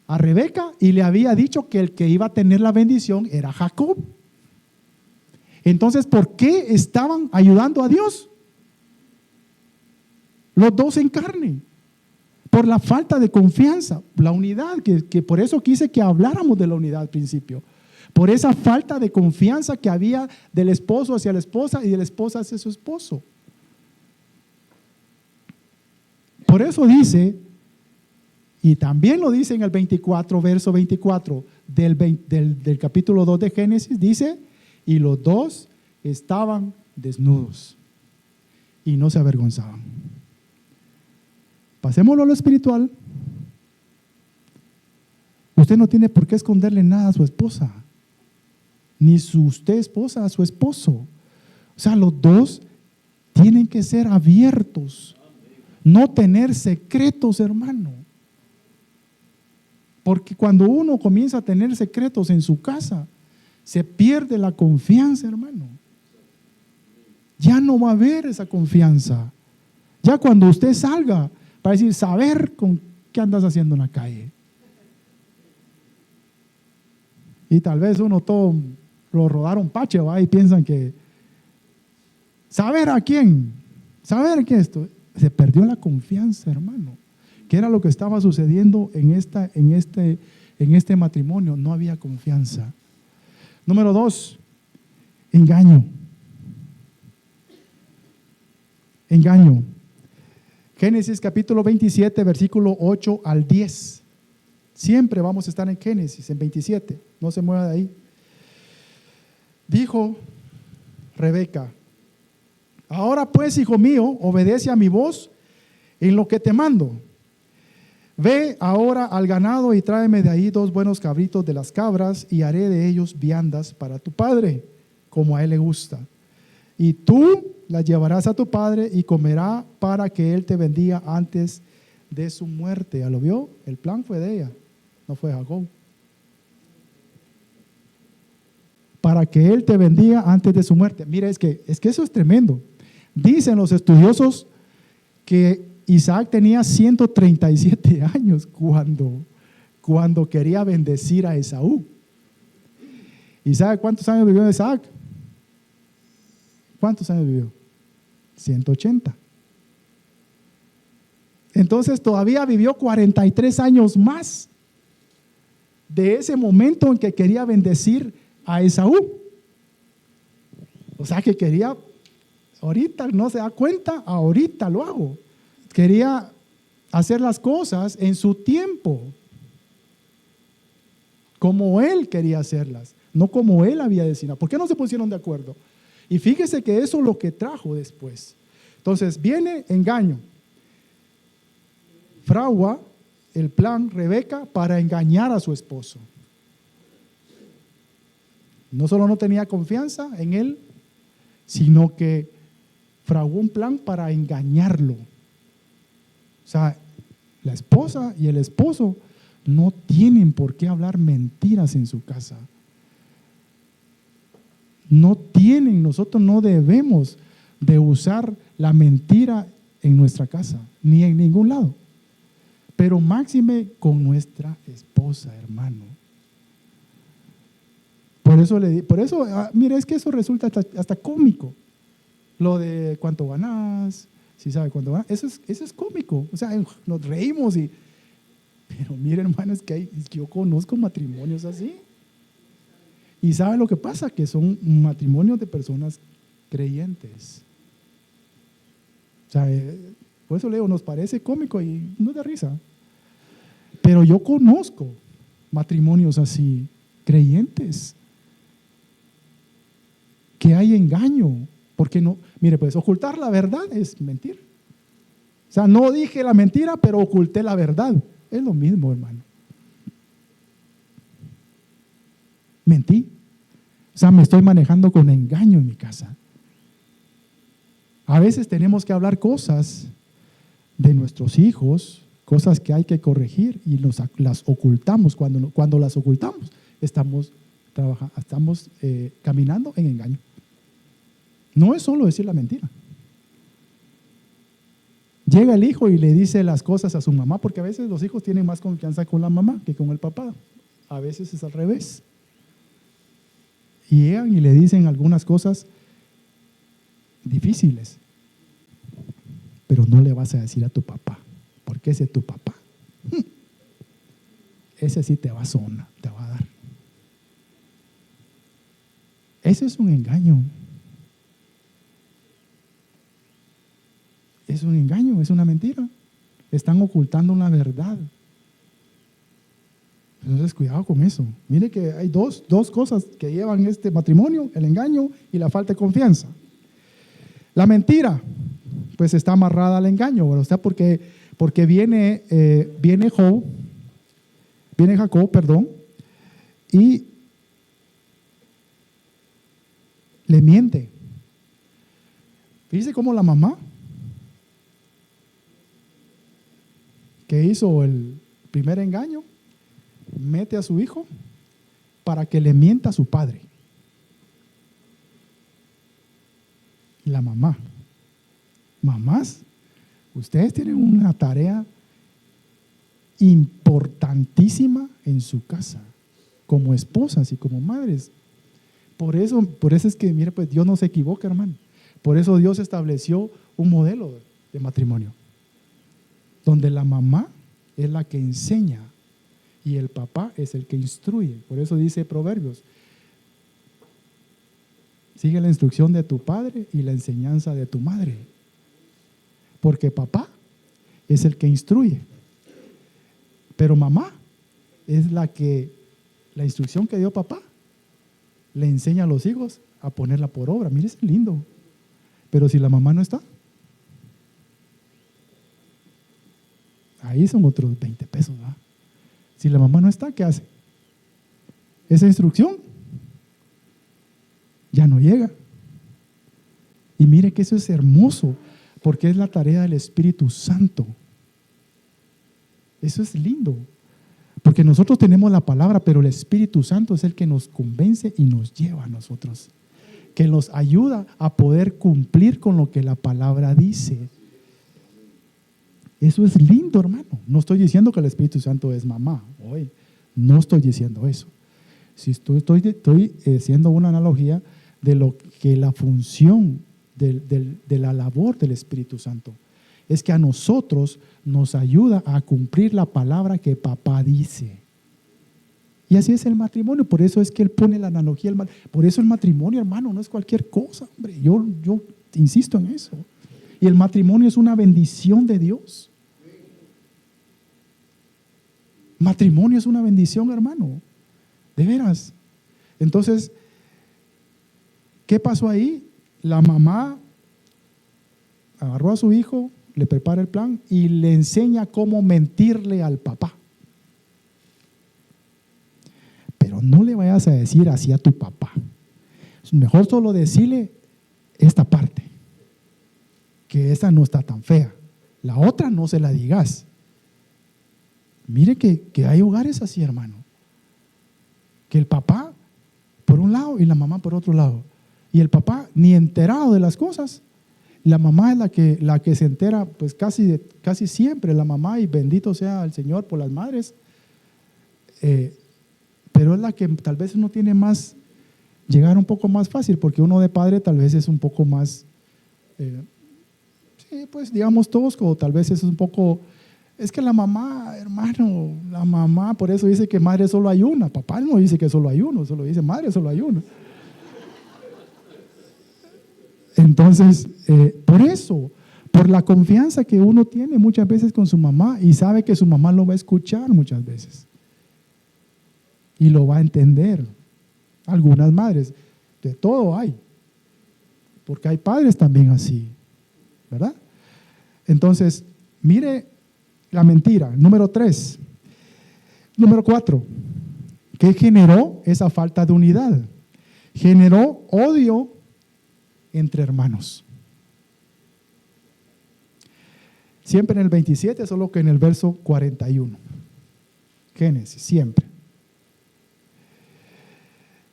a Rebeca y le había dicho que el que iba a tener la bendición era Jacob. Entonces, ¿por qué estaban ayudando a Dios? Los dos en carne. Por la falta de confianza, la unidad, que por eso quise que habláramos de la unidad al principio. Por esa falta de confianza que había del esposo hacia la esposa y de la esposa hacia su esposo. Por eso dice, y también lo dice en el 24, verso 24 del capítulo 2 de Génesis, dice, y los dos estaban desnudos y no se avergonzaban. Pasémoslo a lo espiritual. Usted no tiene por qué esconderle nada a su esposa, ni usted esposa a su esposo. O sea, los dos tienen que ser abiertos, no tener secretos, hermano. Porque cuando uno comienza a tener secretos en su casa, se pierde la confianza, hermano. Ya no va a haber esa confianza. Ya cuando usted salga, va a decir, saber con qué andas haciendo en la calle. Y tal vez uno todo lo rodaron pache, ¿va? Y piensan que saber a quién, saber que esto, se perdió la confianza, hermano. ¿Qué era lo que estaba sucediendo en este matrimonio? No había confianza. Número 2, engaño. Engaño. Génesis capítulo 27, versículo 8 al 10. Siempre vamos a estar en Génesis, en 27. No se mueva de ahí. Dijo Rebeca, ahora pues, hijo mío, obedece a mi voz en lo que te mando. Ve ahora al ganado y tráeme de ahí 2 buenos cabritos de las cabras y haré de ellos viandas para tu padre, como a él le gusta. Y tú las llevarás a tu padre y comerá para que él te bendiga antes de su muerte. ¿Ya lo vio? El plan fue de ella, no fue de Jacob. Para que él te bendiga antes de su muerte. Mira, es que eso es tremendo. Dicen los estudiosos que Isaac tenía 137 años cuando quería bendecir a Esaú. ¿Y sabe cuántos años vivió Isaac? ¿Cuántos años vivió? 180. Entonces todavía vivió 43 años más de ese momento en que quería bendecir a Esaú. O sea que quería, ahorita no se da cuenta, ahorita lo hago. Quería hacer las cosas en su tiempo, como él quería hacerlas, no como él había designado. ¿Por qué no se pusieron de acuerdo? Y fíjese que eso es lo que trajo después. Entonces viene engaño. Fragua el plan Rebeca para engañar a su esposo. No solo no tenía confianza en él, sino que fraguó un plan para engañarlo. O sea, la esposa y el esposo no tienen por qué hablar mentiras en su casa. No tienen, nosotros no debemos de usar la mentira en nuestra casa, ni en ningún lado. Pero máxime con nuestra esposa, hermano. Por eso, mire, es que eso resulta hasta cómico. Lo de cuánto ganas, si sabe cuánto ganas, eso es cómico. O sea, nos reímos pero mire, hermano, es que yo conozco matrimonios así. Y ¿sabe lo que pasa? Que son matrimonios de personas creyentes. O sea, por eso leo, nos parece cómico y no da risa. Pero yo conozco matrimonios así, creyentes, que hay engaño. Porque no, mire, pues ocultar la verdad es mentir. O sea, no dije la mentira, pero oculté la verdad. Es lo mismo, hermano. Mentí. O sea, me estoy manejando con engaño en mi casa. A veces tenemos que hablar cosas de nuestros hijos, cosas que hay que corregir y las ocultamos. Cuando las ocultamos, estamos caminando en engaño. No es solo decir la mentira. Llega el hijo y le dice las cosas a su mamá, porque a veces los hijos tienen más confianza con la mamá que con el papá. A veces es al revés. Y llegan y le dicen algunas cosas difíciles, pero no le vas a decir a tu papá, porque ese es tu papá. Ese sí te va a dar. Ese es un engaño. Es un engaño, es una mentira. Están ocultando una verdad. Entonces, cuidado con eso. Mire que hay dos cosas que llevan este matrimonio: el engaño y la falta de confianza. La mentira, pues está amarrada al engaño, ¿verdad? O sea, porque viene Jacob, y le miente. Fíjese cómo la mamá, que hizo el primer engaño, mete a su hijo para que le mienta a su padre. La mamá. Mamás, ustedes tienen una tarea importantísima en su casa, como esposas y como madres. Por eso es que, mire, pues Dios no se equivoca, hermano. Por eso Dios estableció un modelo de matrimonio, donde la mamá es la que enseña y el papá es el que instruye. Por eso dice Proverbios: sigue la instrucción de tu padre y la enseñanza de tu madre. Porque papá es el que instruye, pero mamá es la instrucción que dio papá le enseña a los hijos a ponerla por obra. Mire, es lindo. Pero si la mamá no está, ahí son otros 20 pesos, ¿verdad? Si la mamá no está, ¿qué hace? Esa instrucción ya no llega. Y mire que eso es hermoso, porque es la tarea del Espíritu Santo. Eso es lindo, porque nosotros tenemos la palabra, pero el Espíritu Santo es el que nos convence y nos lleva a nosotros, que nos ayuda a poder cumplir con lo que la palabra dice. Eso es lindo, hermano. No estoy diciendo que el Espíritu Santo es mamá hoy, no estoy diciendo eso. Si estoy haciendo una analogía de lo que la función de la labor del Espíritu Santo es, que a nosotros nos ayuda a cumplir la palabra que papá dice. Y así es el matrimonio. Por eso es que él pone la analogía. Por eso el matrimonio, hermano, no es cualquier cosa, hombre. Yo insisto en eso. Y el matrimonio es una bendición de Dios. Matrimonio es una bendición, hermano. De veras. Entonces, ¿qué pasó ahí? La mamá agarró a su hijo, le prepara el plan y le enseña cómo mentirle al papá. Pero no le vayas a decir así a tu papá. Mejor solo decirle esta parte, que esa no está tan fea. La otra no se la digas. Mire que hay hogares así, hermano. Que el papá por un lado y la mamá por otro lado. Y el papá ni enterado de las cosas. La mamá es la que se entera, pues casi siempre la mamá, y bendito sea el Señor por las madres. Pero es la que tal vez uno tiene más, llegar un poco más fácil, porque uno de padre tal vez es un poco más, sí, pues digamos tosco, o tal vez es un poco, es que la mamá, hermano, la mamá, por eso dice que madre solo hay una. Papá no dice que solo hay uno, solo dice madre solo hay una. Entonces, por eso, por la confianza que uno tiene muchas veces con su mamá y sabe que su mamá lo va a escuchar muchas veces y lo va a entender. Algunas madres, de todo hay, porque hay padres también así, ¿verdad? Entonces, mire la mentira, número 3. Número 4, ¿qué generó esa falta de unidad? Generó odio entre hermanos. Siempre en el 27, solo que en el verso 41. Génesis, siempre.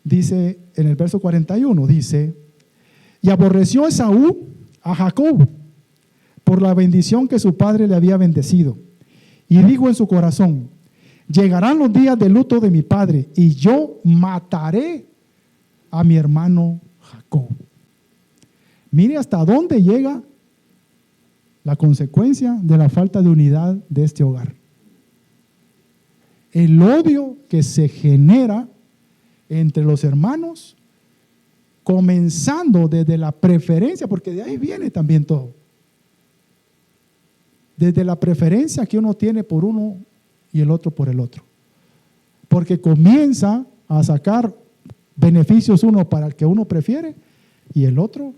Dice, en el verso 41, dice, y aborreció Esaú a Jacob por la bendición que su padre le había bendecido. Y dijo en su corazón, llegarán los días de luto de mi padre y yo mataré a mi hermano Jacob. Mire hasta dónde llega la consecuencia de la falta de unidad de este hogar. El odio que se genera entre los hermanos, comenzando desde la preferencia, porque de ahí viene también todo. Desde la preferencia que uno tiene por uno y el otro por el otro. Porque comienza a sacar beneficios uno para el que uno prefiere y el otro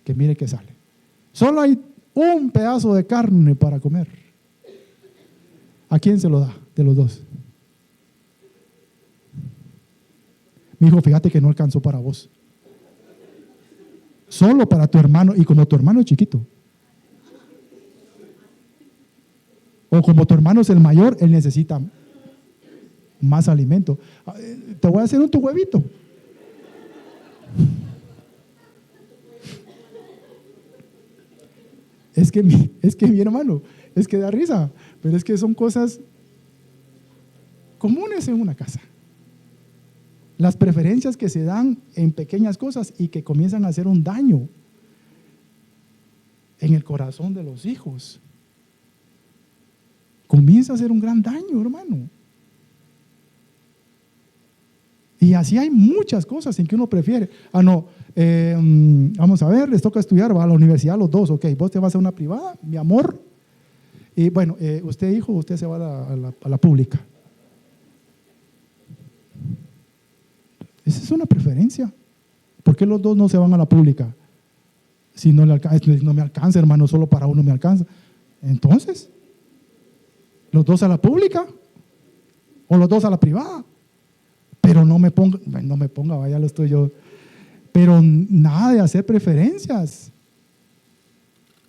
que mire que sale. Solo hay un pedazo de carne para comer. ¿A quién se lo da de los dos? Mi hijo, fíjate que no alcanzó para vos. Solo para tu hermano, y como tu hermano es chiquito. O como tu hermano es el mayor, él necesita más alimento. Te voy a hacer tu huevito. Es que mi hermano, es que da risa, pero es que son cosas comunes en una casa. Las preferencias que se dan en pequeñas cosas y que comienzan a hacer un daño en el corazón de los hijos. Comienza a hacer un gran daño, hermano. Y así hay muchas cosas en que uno prefiere. Vamos a ver, les toca estudiar, va a la universidad los dos, ok, vos te vas a una privada, mi amor, y bueno, usted hijo, usted se va a la pública. Esa es una preferencia. ¿Por qué los dos no se van a la pública? Si no me alcanza, hermano, solo para uno me alcanza. Entonces, los dos a la pública o los dos a la privada. Pero no me ponga, vaya lo estoy yo. Pero nada de hacer preferencias.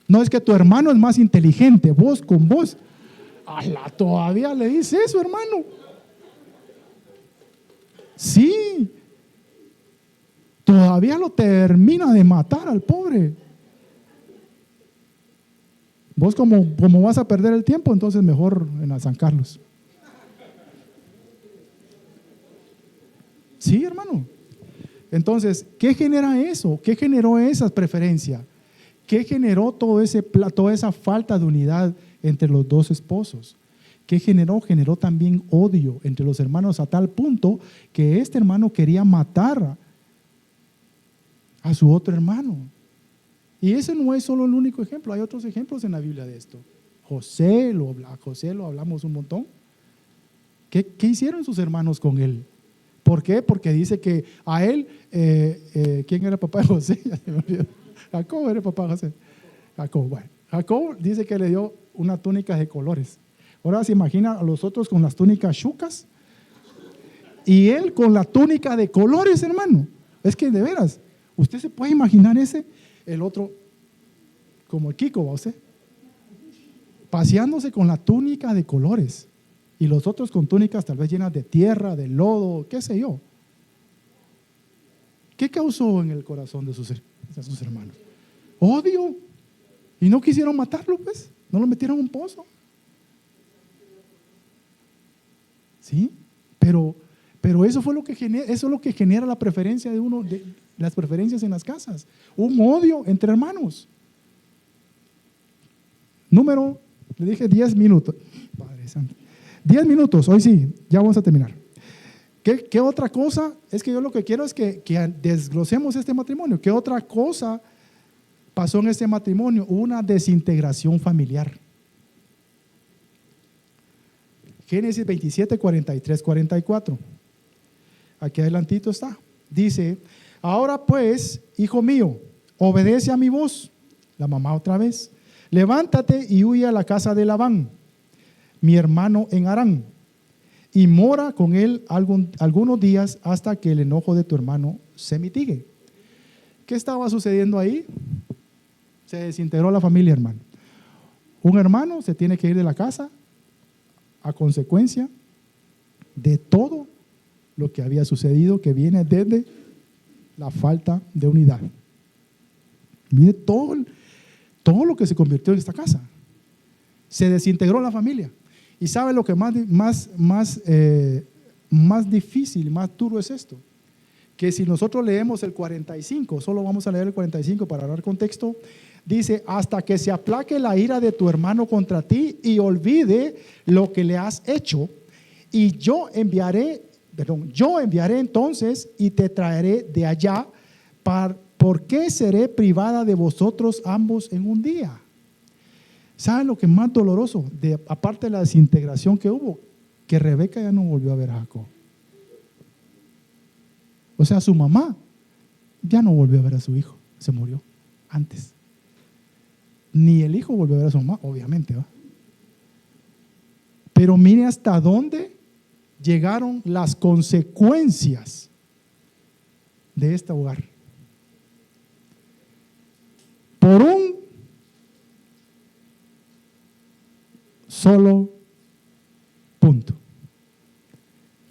No es que tu hermano es más inteligente, vos con vos. Todavía le dice eso, hermano. Sí. Todavía lo termina de matar al pobre. Vos como vas a perder el tiempo, entonces mejor en San Carlos. Sí, hermano. Entonces, ¿qué genera eso? ¿Qué generó esas preferencias? ¿Qué generó toda esa falta de unidad entre los dos esposos? ¿Qué generó? Generó también odio entre los hermanos a tal punto que este hermano quería matar a su otro hermano. Y ese no es solo el único ejemplo, hay otros ejemplos en la Biblia de esto. José lo hablamos un montón. ¿Qué hicieron sus hermanos con él? ¿Por qué? Porque dice que a él, ¿quién era el papá de José? Ya se me olvidó. Jacob era el papá de José. Jacob, bueno. Jacob dice que le dio una túnica de colores. Ahora se imagina a los otros con las túnicas chucas y él con la túnica de colores, hermano. Es que de veras, usted se puede imaginar el otro como el Kiko, ¿va usted? Paseándose con la túnica de colores y los otros con túnicas tal vez llenas de tierra, de lodo, qué sé yo. ¿Qué causó en el corazón de sus hermanos? Odio. Y no quisieron matarlo, pues. No lo metieron en un pozo. ¿Sí? Pero eso fue lo que genera, eso es lo que genera la preferencia de uno, las preferencias en las casas. Un odio entre hermanos. Número, le dije 10 minutos. Padre Santo. 10 minutos, hoy sí, ya vamos a terminar. ¿Qué otra cosa? Es que yo lo que quiero es que desglosemos este matrimonio. ¿Qué otra cosa pasó en este matrimonio? Una desintegración familiar. Génesis 27, 43, 44. Aquí adelantito está. Dice: ahora pues, hijo mío, obedece a mi voz. La mamá otra vez. Levántate y huye a la casa de Labán, mi hermano en Harán, y mora con él algunos días hasta que el enojo de tu hermano se mitigue. ¿Qué estaba sucediendo ahí? Se desintegró la familia, hermano. Un hermano se tiene que ir de la casa a consecuencia de todo lo que había sucedido, que viene desde la falta de unidad. Mire todo lo que se convirtió en esta casa. Se desintegró la familia. Y ¿sabe lo que más difícil, más duro es esto? Que si nosotros leemos el 45, solo vamos a leer el 45 para dar contexto, dice: hasta que se aplaque la ira de tu hermano contra ti y olvide lo que le has hecho, y yo enviaré entonces y te traeré de allá, porque seré privada de vosotros ambos en un día. ¿Saben lo que es más doloroso? Aparte de la desintegración que hubo, que Rebeca ya no volvió a ver a Jacob. O sea, su mamá ya no volvió a ver a su hijo, se murió antes. Ni el hijo volvió a ver a su mamá, obviamente, ¿va? Pero mire hasta dónde llegaron las consecuencias de este hogar. Por un solo punto.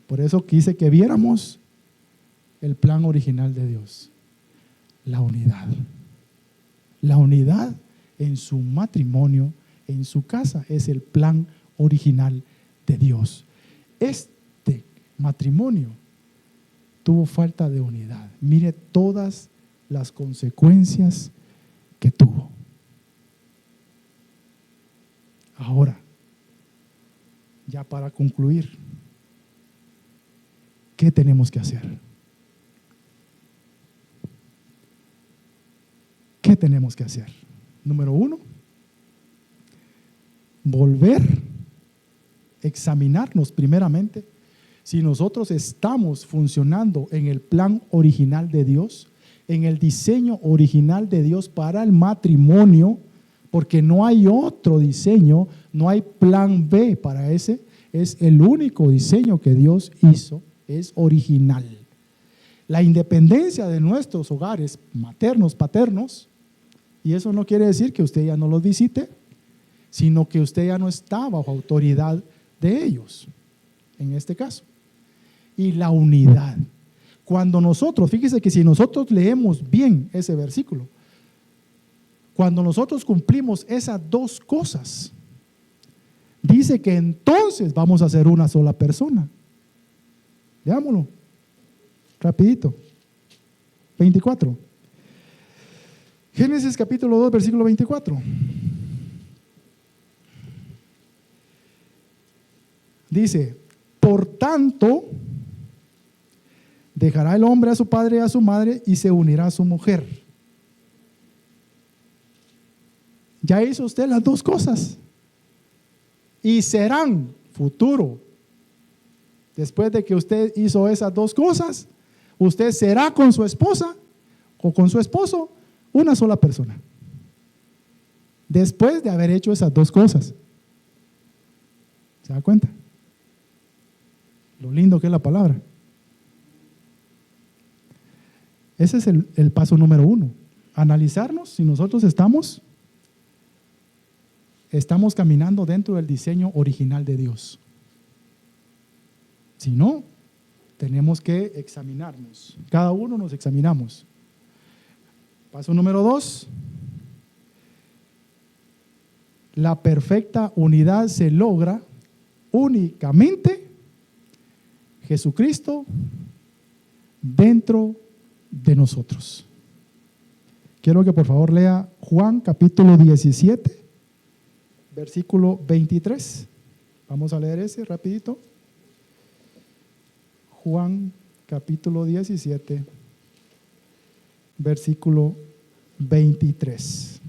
Por eso quise que viéramos el plan original de Dios: la unidad. La unidad en su matrimonio, en su casa, es el plan original de Dios. Este matrimonio tuvo falta de unidad. Mire todas las consecuencias que tuvo. Ahora, ya para concluir, ¿qué tenemos que hacer? ¿Qué tenemos que hacer? Número 1, examinarnos primeramente si nosotros estamos funcionando en el plan original de Dios, en el diseño original de Dios para el matrimonio, porque no hay otro diseño, no hay plan B para ese. Es el único diseño que Dios hizo, es original. La independencia de nuestros hogares maternos, paternos, y eso no quiere decir que usted ya no los visite, sino que usted ya no está bajo autoridad de ellos, en este caso. Y la unidad. Cuando nosotros, fíjese que si nosotros leemos bien ese versículo, cuando nosotros cumplimos esas dos cosas, dice que entonces vamos a ser una sola persona. Veámoslo, rapidito. 24. Génesis capítulo 2, versículo 24. Dice: por tanto, dejará el hombre a su padre y a su madre y se unirá a su mujer. Ya hizo usted las dos cosas. Y serán, futuro, Después de que usted hizo esas dos cosas, usted será con su esposa o con su esposo una sola persona. Después de haber hecho esas dos cosas. ¿Se da cuenta? Lo lindo que es la palabra. Ese es el paso número 1. Analizarnos si nosotros estamos caminando dentro del diseño original de Dios. Si no, tenemos que examinarnos. Cada uno nos examinamos. Paso número 2. La perfecta unidad se logra únicamente Jesucristo dentro de nosotros. Quiero que por favor lea Juan capítulo 17, versículo 23. Vamos a leer ese rapidito. Juan capítulo 17, versículo 23.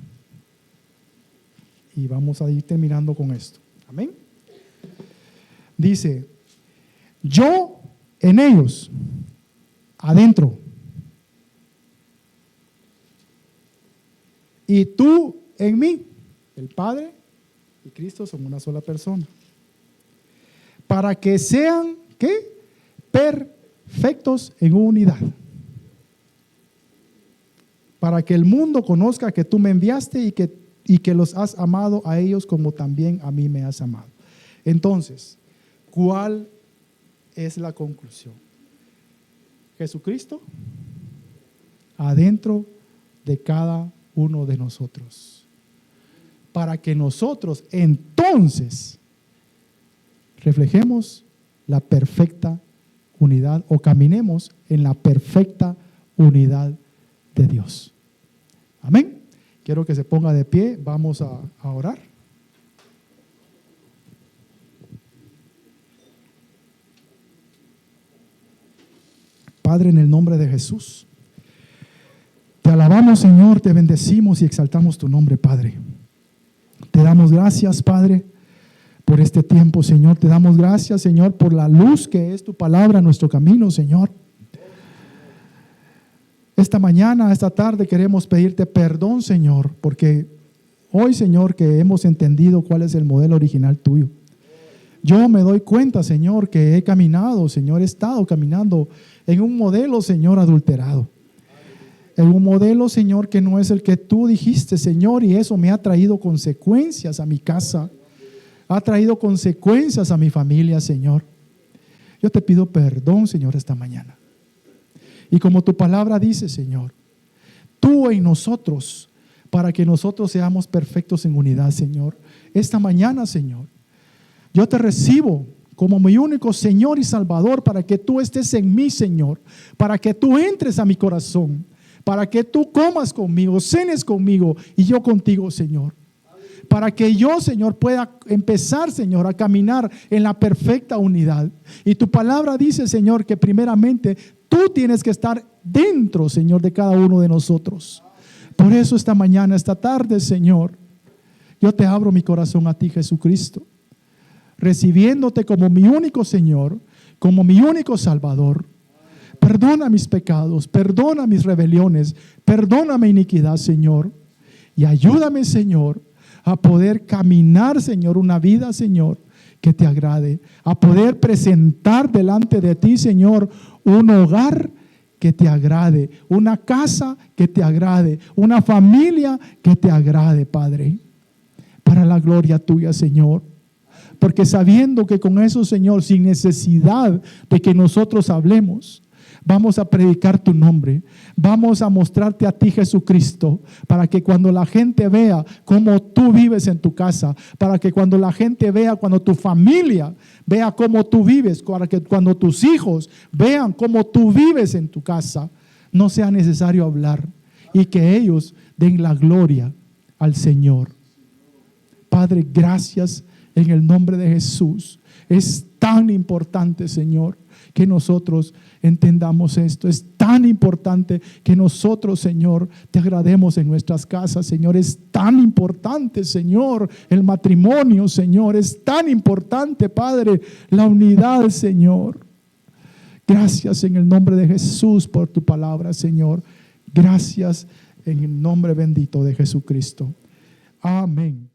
Y vamos a ir terminando con esto. Amén. Dice, yo en ellos, adentro, y tú en mí. El Padre y Cristo son una sola persona. Para que sean, ¿qué? Perfectos en unidad. Para que el mundo conozca que tú me enviaste y que los has amado a ellos como también a mí me has amado. Entonces, ¿cuál es la conclusión? Jesucristo adentro de cada uno de nosotros. Para que nosotros entonces reflejemos la perfecta unidad o caminemos en la perfecta unidad de Dios. Amén. Quiero que se ponga de pie, vamos a orar. Padre, en el nombre de Jesús, te alabamos, Señor, te bendecimos y exaltamos tu nombre, Padre. Te damos gracias, Padre, por este tiempo, Señor. Te damos gracias, Señor, por la luz que es tu palabra en nuestro camino, Señor. Esta mañana, esta tarde queremos pedirte perdón, Señor, porque hoy, Señor, que hemos entendido cuál es el modelo original tuyo. Yo me doy cuenta, Señor, que he caminado, Señor, he estado caminando en un modelo, Señor, adulterado. En un modelo, Señor, que no es el que tú dijiste, Señor, y eso me ha traído consecuencias a mi casa, ha traído consecuencias a mi familia, Señor. Yo te pido perdón, Señor, esta mañana. Y como tu palabra dice, Señor, tú en nosotros, para que nosotros seamos perfectos en unidad, Señor. Esta mañana, Señor, yo te recibo como mi único Señor y Salvador, para que tú estés en mí, Señor, para que tú entres a mi corazón, para que tú comas conmigo, cenes conmigo y yo contigo, Señor. Para que yo, Señor, pueda empezar, Señor, a caminar en la perfecta unidad. Y tu palabra dice, Señor, que primeramente tú tienes que estar dentro, Señor, de cada uno de nosotros. Por eso esta mañana, esta tarde, Señor, yo te abro mi corazón a ti, Jesucristo, recibiéndote como mi único Señor, como mi único Salvador. Perdona mis pecados, perdona mis rebeliones, perdona mi iniquidad, Señor. Y ayúdame, Señor, a poder caminar, Señor, una vida, Señor, que te agrade. A poder presentar delante de ti, Señor, un hogar que te agrade, una casa que te agrade, una familia que te agrade, Padre. Para la gloria tuya, Señor. Porque sabiendo que con eso, Señor, sin necesidad de que nosotros hablemos, vamos a predicar tu nombre, vamos a mostrarte a ti, Jesucristo, para que cuando la gente vea cómo tú vives en tu casa, para que cuando la gente vea, cuando tu familia vea cómo tú vives, para que cuando tus hijos vean cómo tú vives en tu casa, no sea necesario hablar y que ellos den la gloria al Señor. Padre, gracias en el nombre de Jesús. Es tan importante, Señor, que nosotros entendamos esto. Es tan importante que nosotros, Señor, te agrademos en nuestras casas, Señor. Es tan importante, Señor, el matrimonio, Señor. Es tan importante, Padre, la unidad, Señor. Gracias en el nombre de Jesús por tu palabra, Señor. Gracias en el nombre bendito de Jesucristo. Amén.